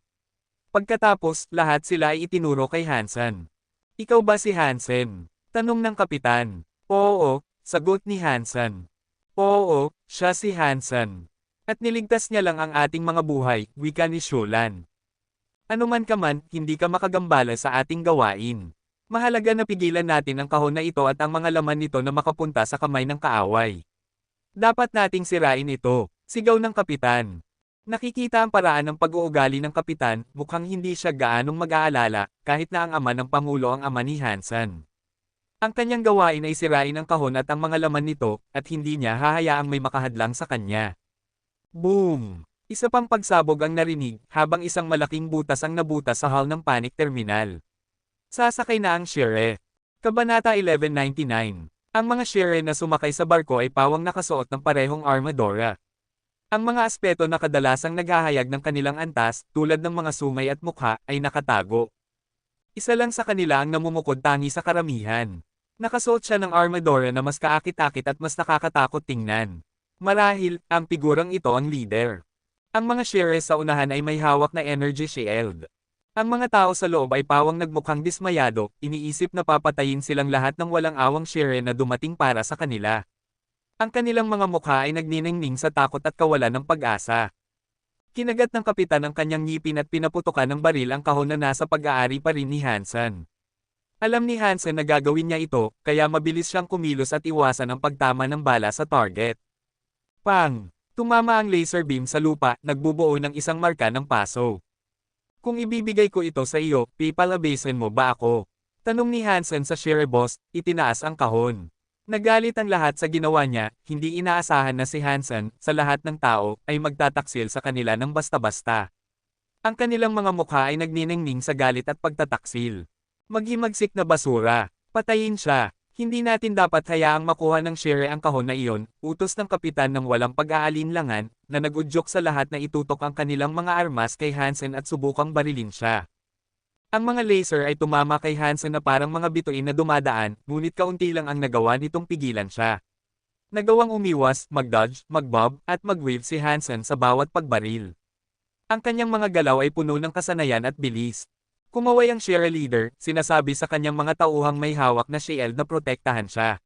Pagkatapos, lahat sila ay itinuro kay Hansen. Ikaw ba si Hansen? Tanong ng kapitan. Oo, sagot ni Hansen. Oo, siya si Hansen. At niligtas niya lang ang ating mga buhay, wika ni Shulan. Ano man ka man, hindi ka makagambala sa ating gawain. Mahalaga na pigilan natin ang kahon na ito at ang mga laman nito na makapunta sa kamay ng kaaway. Dapat nating sirain ito, sigaw ng kapitan. Nakikita ang paraan ng pag-uugali ng kapitan, mukhang hindi siya gaanong mag-aalala, kahit na ang ama ng Pangulo ang ama ni Hansen. Ang kanyang gawain ay sirain ang kahon at ang mga laman nito, at hindi niya hahayaang may makahadlang sa kanya. Boom! Isa pang pagsabog ang narinig, habang isang malaking butas ang nabutas sa hull ng panic terminal. Sasakay na ang Shire. Kabanata 1199. Ang mga Shire na sumakay sa barko ay pawang nakasuot ng parehong armadura. Ang mga aspeto na kadalasang naghahayag ng kanilang antas, tulad ng mga sungay at mukha, ay nakatago. Isa lang sa kanila ang namumukod tangi sa karamihan. Nakasuot siya ng armadura na mas kaakit-akit at mas nakakatakot tingnan. Marahil, ang figurang ito ang leader. Ang mga Shire sa unahan ay may hawak na energy shield. Ang mga tao sa loob ay pawang nagmukhang dismayado, iniisip na papatayin silang lahat ng walang awang Shire na dumating para sa kanila. Ang kanilang mga mukha ay nagniningning sa takot at kawalan ng pag-asa. Kinagat ng kapitan ang kanyang ngipin at pinaputukan ng baril ang kahon na nasa pag-aari pa rin ni Hansen. Alam ni Hansen na gagawin niya ito, kaya mabilis siyang kumilos at iwasan ang pagtama ng bala sa target. Pang! Tumama ang laser beam sa lupa, nagbubuo ng isang marka ng paso. Kung ibibigay ko ito sa iyo, pipalabasin mo ba ako? Tanong ni Hansen sa Shire boss, itinaas ang kahon. Nagalit ang lahat sa ginawa niya, hindi inaasahan na si Hansen, sa lahat ng tao, ay magtataksil sa kanila ng basta-basta. Ang kanilang mga mukha ay nagniningning sa galit at pagtataksil. Maghimagsik na basura. Patayin siya. Hindi natin dapat hayaang makuha ng Shire ang kahon na iyon, utos ng kapitan ng walang pag-aalinlangan, na nag-udyok sa lahat na itutok ang kanilang mga armas kay Hansen at subukang barilin siya. Ang mga laser ay tumama kay Hansen na parang mga bituin na dumadaan, ngunit kaunti lang ang nagawa nitong pigilan siya. Nagawang umiwas, mag-dodge, mag-bob, at mag-weave si Hansen sa bawat pagbaril. Ang kanyang mga galaw ay puno ng kasanayan at bilis. Kumaway ang cheerleader, sinasabi sa kanyang mga tauhang may hawak na shield na protektahan siya.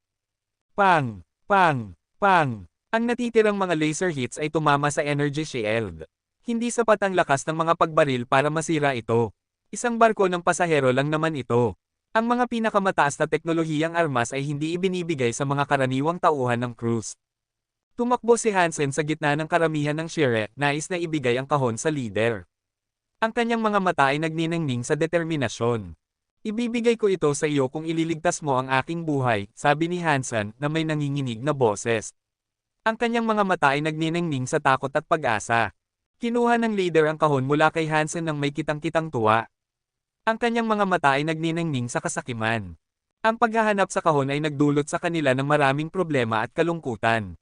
Pang! Pang! Pang! Ang natitirang mga laser hits ay tumama sa energy shield. Hindi sapat ang lakas ng mga pagbaril para masira ito. Isang barko ng pasahero lang naman ito. Ang mga pinakamataas na teknolohiyang armas ay hindi ibinibigay sa mga karaniwang tauhan ng cruise. Tumakbo si Hansen sa gitna ng karamihan ng Shire, nais na ibigay ang kahon sa leader. Ang kanyang mga mata ay nagniningning sa determinasyon. Ibibigay ko ito sa iyo kung ililigtas mo ang aking buhay, sabi ni Hansen na may nanginginig na boses. Ang kanyang mga mata ay nagniningning sa takot at pag-asa. Kinuha ng leader ang kahon mula kay Hansen nang may kitang-kitang tuwa. Ang kanyang mga mata ay nagniningning sa kasakiman. Ang paghahanap sa kahon ay nagdulot sa kanila ng maraming problema at kalungkutan.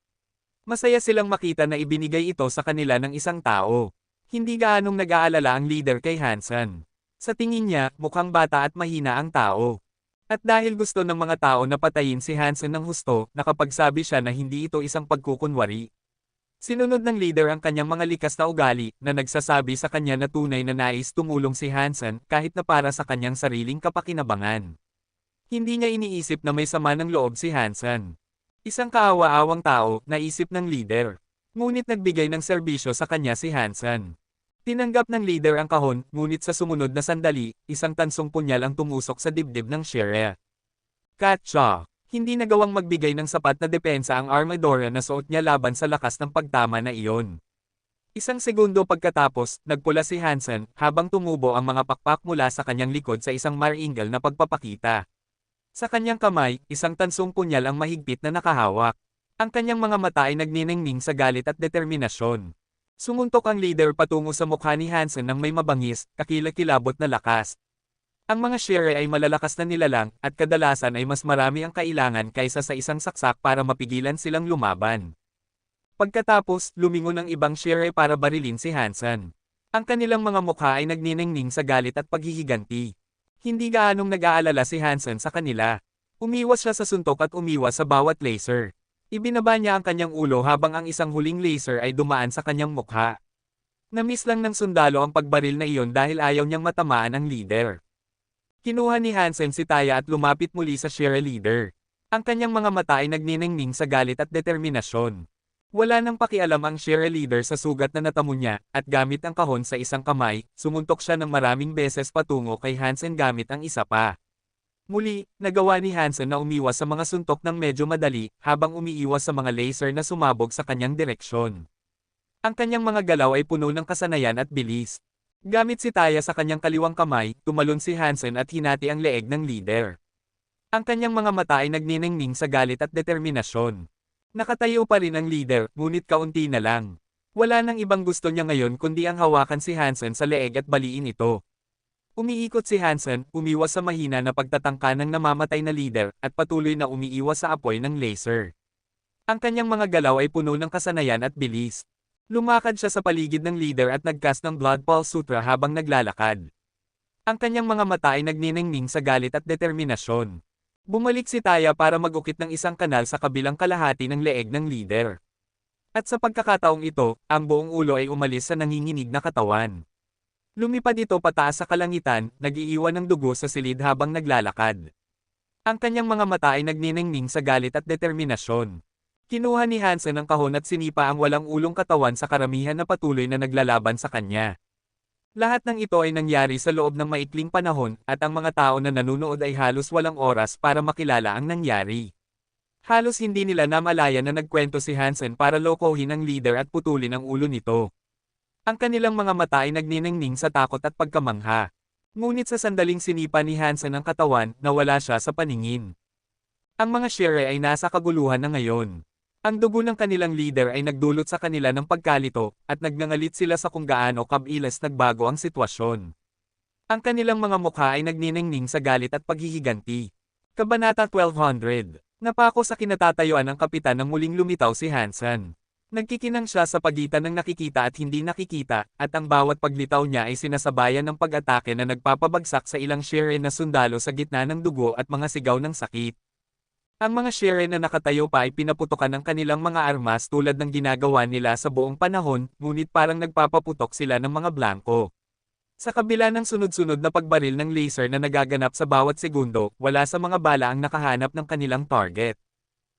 Masaya silang makita na ibinigay ito sa kanila ng isang tao. Hindi gaanong nag-aalala ang leader kay Hansen. Sa tingin niya, mukhang bata at mahina ang tao. At dahil gusto ng mga tao na patayin si Hansen ng husto, nakapagsabi siya na hindi ito isang pagkukunwari. Sinunod ng leader ang kanyang mga likas na ugali, na nagsasabi sa kanya na tunay na nais tumulong si Hansen kahit na para sa kanyang sariling kapakinabangan. Hindi niya iniisip na may sama ng loob si Hansen. Isang kaawa-awang tao, naisip ng leader. Ngunit nagbigay ng serbisyo sa kanya si Hansen. Tinanggap ng leader ang kahon, ngunit sa sumunod na sandali, isang tansong punyal ang tumusok sa dibdib ng Shire. Katsa! Hindi nagawang magbigay ng sapat na depensa ang armadura na suot niya laban sa lakas ng pagtama na iyon. Isang segundo pagkatapos, nagpula si Hansen, habang tumubo ang mga pakpak mula sa kanyang likod sa isang maringal na pagpapakita. Sa kanyang kamay, isang tansong punyal ang mahigpit na nakahawak. Ang kanyang mga mata ay nagniningning sa galit at determinasyon. Sumuntok ang leader patungo sa mukha ni Hansen nang may mabangis, kakilakilabot na lakas. Ang mga Shire ay malalakas na nilalang, at kadalasan ay mas marami ang kailangan kaysa sa isang saksak para mapigilan silang lumaban. Pagkatapos, lumingon ang ibang Shire para barilin si Hansen. Ang kanilang mga mukha ay nagniningning sa galit at paghihiganti. Hindi gaanong nag-aalala si Hansen sa kanila. Umiwas siya sa suntok at umiwas sa bawat laser. Ibinaba niya ang kanyang ulo habang ang isang huling laser ay dumaan sa kanyang mukha. Namiss lang ng sundalo ang pagbaril na iyon dahil ayaw niyang matamaan ang leader. Kinuha ni Hansen si Taya at lumapit muli sa Shire leader. Ang kanyang mga mata ay nagniningning sa galit at determinasyon. Wala nang pakialam ang Shire leader sa sugat na natamo niya, at gamit ang kahon sa isang kamay, sumuntok siya ng maraming beses patungo kay Hansen gamit ang isa pa. Muli, nagawa ni Hansen na umiwas sa mga suntok ng medyo madali, habang umiiwas sa mga laser na sumabog sa kanyang direksyon. Ang kanyang mga galaw ay puno ng kasanayan at bilis. Gamit si Taya sa kanyang kaliwang kamay, tumalon si Hansen at hinati ang leeg ng leader. Ang kanyang mga mata ay nagniningning sa galit at determinasyon. Nakatayo pa rin ang leader, ngunit kaunti na lang. Wala nang ibang gusto niya ngayon kundi ang hawakan si Hansen sa leeg at baliin ito. Umiikot si Hansen, umiwas sa mahina na pagtatangka ng namamatay na leader, at patuloy na umiiwas sa apoy ng laser. Ang kanyang mga galaw ay puno ng kasanayan at bilis. Lumakad siya sa paligid ng leader at nagcast ng Blood Pulse Sutra habang naglalakad. Ang kanyang mga mata ay nagniningning sa galit at determinasyon. Bumalik si Taya para magukit ng isang kanal sa kabilang kalahati ng leeg ng leader. At sa pagkakataong ito, ang buong ulo ay umalis sa nanginginig na katawan. Lumipad ito pataas sa kalangitan, nag-iiwan ng dugo sa silid habang naglalakad. Ang kanyang mga mata ay nagniningning sa galit at determinasyon. Kinuha ni Hansen ang kahon at sinipa ang walang ulong katawan sa karamihan na patuloy na naglalaban sa kanya. Lahat ng ito ay nangyari sa loob ng maikling panahon, at ang mga tao na nanunood ay halos walang oras para makilala ang nangyari. Halos hindi nila namalayan na nagkwento si Hansen para lokohin ang leader at putulin ang ulo nito. Ang kanilang mga mata ay nagniningning sa takot at pagkamangha. Ngunit sa sandaling sinipa ni Hansen ang katawan, nawala siya sa paningin. Ang mga Shire ay nasa kaguluhan na ngayon. Ang dugo ng kanilang leader ay nagdulot sa kanila ng pagkalito, at nagngangalit sila sa kung gaano kabilis nagbago ang sitwasyon. Ang kanilang mga mukha ay nagniningning sa galit at paghihiganti. Kabanata 1200. Napako sa kinatatayuan ng kapitan nang muling lumitaw si Hansen. Nagkikinang siya sa pagitan ng nakikita at hindi nakikita, at ang bawat paglitaw niya ay sinasabayan ng pag-atake na nagpapabagsak sa ilang Shire na sundalo sa gitna ng dugo at mga sigaw ng sakit. Ang mga Shire na nakatayo pa ay pinaputokan ng kanilang mga armas tulad ng ginagawa nila sa buong panahon, ngunit parang nagpapaputok sila ng mga blanko. Sa kabila ng sunod-sunod na pagbaril ng laser na nagaganap sa bawat segundo, wala sa mga bala ang nakahanap ng kanilang target.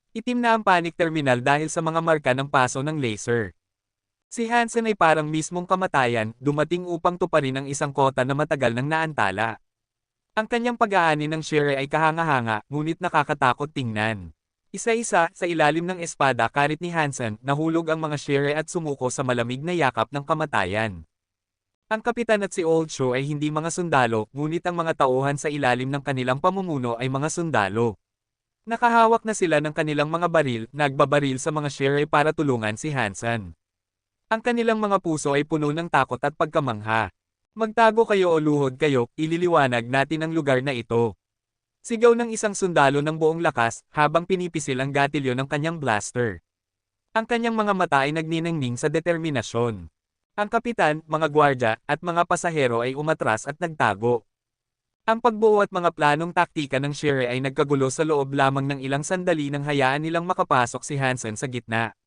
Itim na ang panic terminal dahil sa mga marka ng paso ng laser. Si Hansen ay parang mismong kamatayan, dumating upang tuparin ang isang kota na matagal nang naantala. Ang kanyang pag-aani ng Shire ay kahanga-hanga, ngunit nakakatakot tingnan. Isa-isa, sa ilalim ng espada karit ni Hansen, nahulog ang mga Shire at sumuko sa malamig na yakap ng kamatayan. Ang kapitan at si Old Shu ay hindi mga sundalo, ngunit ang mga tauhan sa ilalim ng kanilang pamumuno ay mga sundalo. Nakahawak na sila ng kanilang mga baril, nagbabaril sa mga Shire para tulungan si Hansen. Ang kanilang mga puso ay puno ng takot at pagkamangha. Magtago kayo o luhod kayo, ililiwanag natin ang lugar na ito. Sigaw ng isang sundalo ng buong lakas, habang pinipisil ang gatilyo ng kanyang blaster. Ang kanyang mga mata ay nagniningning sa determinasyon. Ang kapitan, mga gwardya, at mga pasahero ay umatras at nagtago. Ang pagbuo at mga planong taktika ng Shire ay nagkagulo sa loob lamang ng ilang sandali nang hayaan nilang makapasok si Hansen sa gitna.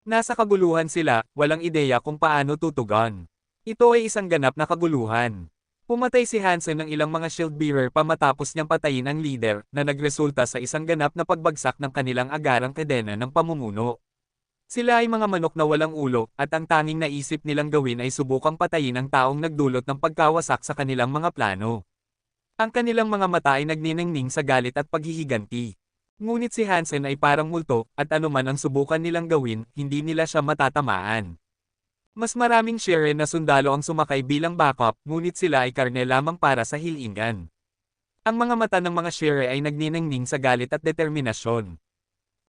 Nasa kaguluhan sila, walang ideya kung paano tutugon. Ito ay isang ganap na kaguluhan. Pumatay si Hansen ng ilang mga shield bearer pa matapos niyang patayin ang leader, na nagresulta sa isang ganap na pagbagsak ng kanilang agarang kadena ng pamumuno. Sila ay mga manok na walang ulo, at ang tanging naisip nilang gawin ay subukang patayin ang taong nagdulot ng pagkawasak sa kanilang mga plano. Ang kanilang mga mata ay nagniningning sa galit at paghihiganti. Ngunit si Hansen ay parang multo, at anuman ang subukan nilang gawin, hindi nila siya matatamaan. Mas maraming Shire na sundalo ang sumakay bilang backup, ngunit sila ay karne lamang para sa hilingan. Ang mga mata ng mga Shire ay nagniningning sa galit at determinasyon.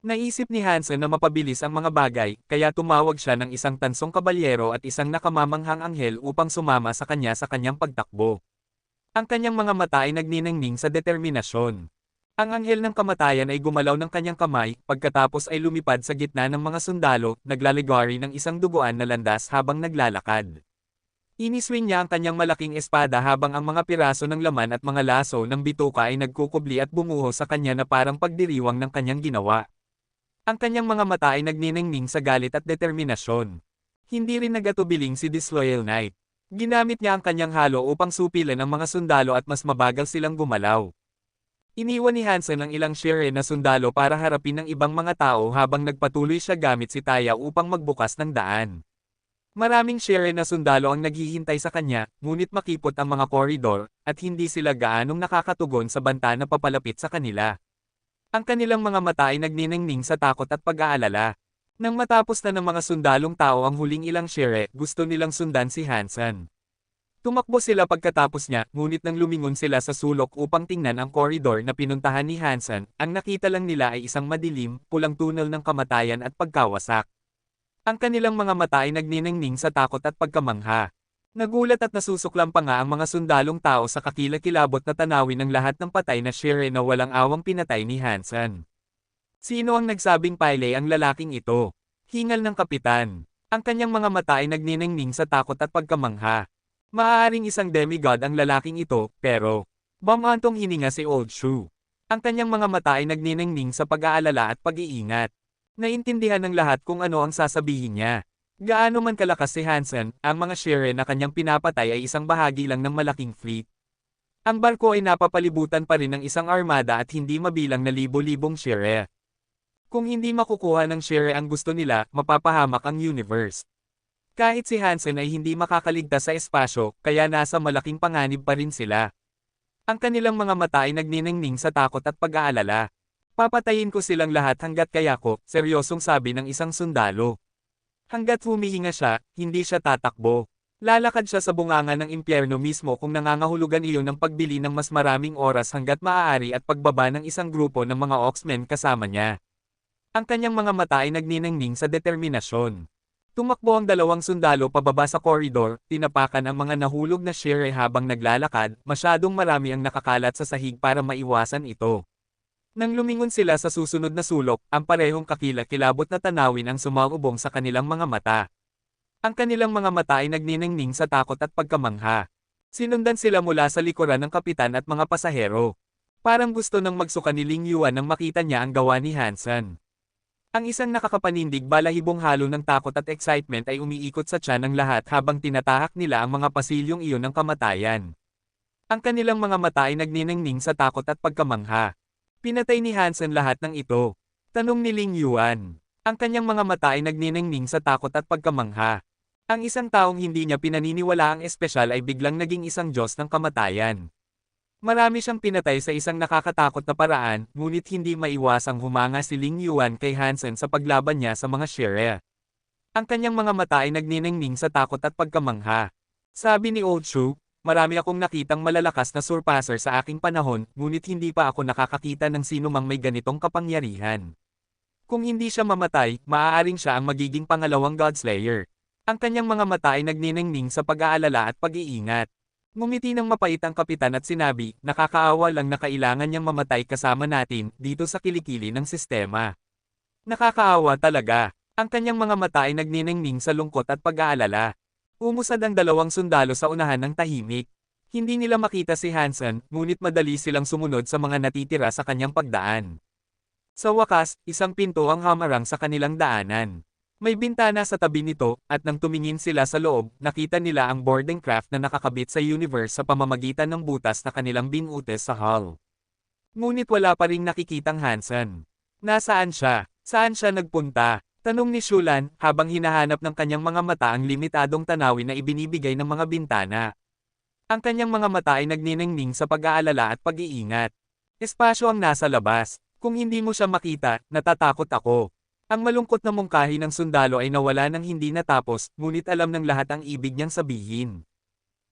Naisip ni Hansen na mapabilis ang mga bagay, kaya tumawag siya ng isang tansong kabalyero at isang nakamamanghang anghel upang sumama sa kanyang pagtakbo. Ang kanyang mga mata ay nagniningning sa determinasyon. Ang anghel ng kamatayan ay gumalaw ng kanyang kamay, pagkatapos ay lumipad sa gitna ng mga sundalo, naglaligari ng isang duguan na landas habang naglalakad. Iniswing niya ang kanyang malaking espada habang ang mga piraso ng laman at mga laso ng bituka ay nagkukubli at bumuho sa kanya na parang pagdiriwang ng kanyang ginawa. Ang kanyang mga mata ay nagniningning sa galit at determinasyon. Hindi rin nagatubiling si Disloyal Knight. Ginamit niya ang kanyang halo upang supilan ang mga sundalo at mas mabagal silang gumalaw. Iniwan ni Hansen ang ilang Shire na sundalo para harapin ng ibang mga tao habang nagpatuloy siya gamit si Taya upang magbukas ng daan. Maraming Shire na sundalo ang naghihintay sa kanya, ngunit makipot ang mga koridor, at hindi sila gaanong nakakatugon sa banta na papalapit sa kanila. Ang kanilang mga mata ay nagniningning sa takot at pag-aalala. Nang matapos na ng mga sundalong tao ang huling ilang Shire, gusto nilang sundan si Hansen. Tumakbo sila pagkatapos niya, ngunit nang lumingon sila sa sulok upang tingnan ang koridor na pinuntahan ni Hansen, ang nakita lang nila ay isang madilim, pulang tunnel ng kamatayan at pagkawasak. Ang kanilang mga mata ay nagniningning sa takot at pagkamangha. Nagulat at nasusuklam pa nga ang mga sundalong tao sa kakilakilabot na tanawin ng lahat ng patay na Shire na walang awang pinatay ni Hansen. Sino ang nagsabing Pyle ang lalaking ito? Hingal ng kapitan. Ang kanyang mga mata ay nagniningning sa takot at pagkamangha. Maaaring isang demigod ang lalaking ito, pero bumantong hininga si Old Shu. Ang kanyang mga mata ay nagniningning sa pag-aalala at pag-iingat. Naintindihan ng lahat kung ano ang sasabihin niya. Gaano man kalakas si Hansen, ang mga Shire na kanyang pinapatay ay isang bahagi lang ng malaking fleet. Ang barko ay napapalibutan pa rin ng isang armada at hindi mabilang na libo-libong Shire. Kung hindi makukuha ng Shire ang gusto nila, mapapahamak ang universe. Kahit si Hansen ay hindi makakaligtas sa espasyo, kaya nasa malaking panganib pa rin sila. Ang kanilang mga mata ay nagniningning sa takot at pag-aalala. Papatayin ko silang lahat hanggat kaya ko, seryosong sabi ng isang sundalo. Hanggat humihinga siya, hindi siya tatakbo. Lalakad siya sa bunganga ng impyerno mismo kung nangangahulugan iyon ng pagbili ng mas maraming oras hanggat maaari at pagbaba ng isang grupo ng mga Oxmen kasama niya. Ang kanyang mga mata ay nagniningning sa determinasyon. Tumakbo ang dalawang sundalo pababa sa koridor, tinapakan ang mga nahulog na Shire habang naglalakad, masyadong marami ang nakakalat sa sahig para maiwasan ito. Nang lumingon sila sa susunod na sulok, ang parehong kakilakilabot na tanawin ang sumaubong sa kanilang mga mata. Ang kanilang mga mata ay nagniningning sa takot at pagkamangha. Sinundan sila mula sa likuran ng kapitan at mga pasahero. Parang gusto nang magsuka ni Ling Yuan nang makita niya ang gawa ni Hansen. Ang isang nakakapanindig balahibong halo ng takot at excitement ay umiikot sa tiyan ng lahat habang tinatahak nila ang mga pasilyong iyon ng kamatayan. Ang kanilang mga mata ay nagniningning sa takot at pagkamangha. Pinatay ni Hansen lahat ng ito. Tanong ni Ling Yuan. Ang kanyang mga mata ay nagniningning sa takot at pagkamangha. Ang isang taong hindi niya pinaniniwala ang espesyal ay biglang naging isang Diyos ng kamatayan. Marami siyang pinatay sa isang nakakatakot na paraan, ngunit hindi maiwasang humanga si Ling Yuan kay Hansen sa paglaban niya sa mga Shire. Ang kanyang mga mata ay nagniningning sa takot at pagkamangha. Sabi ni Old Shu, marami akong nakitang malalakas na surpasser sa aking panahon, ngunit hindi pa ako nakakakita ng sino mang may ganitong kapangyarihan. Kung hindi siya mamatay, maaaring siya ang magiging pangalawang Godslayer. Ang kanyang mga mata ay nagniningning sa pag-aalala at pag-iingat. Ngumiti ng mapait ang kapitan at sinabi, nakakaawa lang na kailangan niyang mamatay kasama natin, dito sa kilikili ng sistema. Nakakaawa talaga. Ang kanyang mga mata ay nagniningning sa lungkot at pag-aalala. Umusad ang dalawang sundalo sa unahan ng tahimik. Hindi nila makita si Hansen, ngunit madali silang sumunod sa mga natitira sa kanyang pagdaan. Sa wakas, isang pinto ang hamarang sa kanilang daanan. May bintana sa tabi nito, at nang tumingin sila sa loob, nakita nila ang boarding craft na nakakabit sa universe sa pamamagitan ng butas na kanilang binutes sa hull. Ngunit wala pa ring nakikitang Hansen. Nasaan siya? Saan siya nagpunta? Tanong ni Shulan, habang hinahanap ng kanyang mga mata ang limitadong tanawin na ibinibigay ng mga bintana. Ang kanyang mga mata ay nagniningning sa pag-aalala at pag-iingat. Espasyo ang nasa labas. Kung hindi mo siya makita, natatakot ako. Ang malungkot na mungkahi ng sundalo ay nawala ng hindi natapos, ngunit alam ng lahat ang ibig niyang sabihin.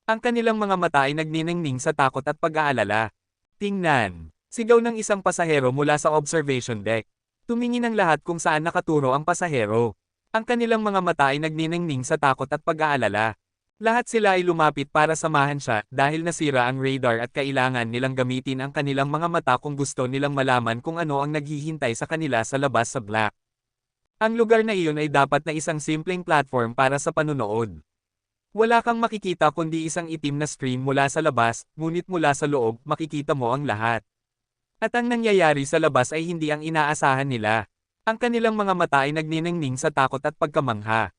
Ang kanilang mga mata ay nagniningning sa takot at pag-aalala. Tingnan! Sigaw ng isang pasahero mula sa observation deck. Tumingin ang lahat kung saan nakaturo ang pasahero. Ang kanilang mga mata ay nagniningning sa takot at pag-aalala. Lahat sila ay lumapit para samahan siya dahil nasira ang radar at kailangan nilang gamitin ang kanilang mga mata kung gusto nilang malaman kung ano ang naghihintay sa kanila sa labas sa Black. Ang lugar na iyon ay dapat na isang simpleng platform para sa panunood. Wala kang makikita kundi isang itim na screen mula sa labas, ngunit mula sa loob makikita mo ang lahat. At ang nangyayari sa labas ay hindi ang inaasahan nila. Ang kanilang mga mata ay nagniningning sa takot at pagkamangha.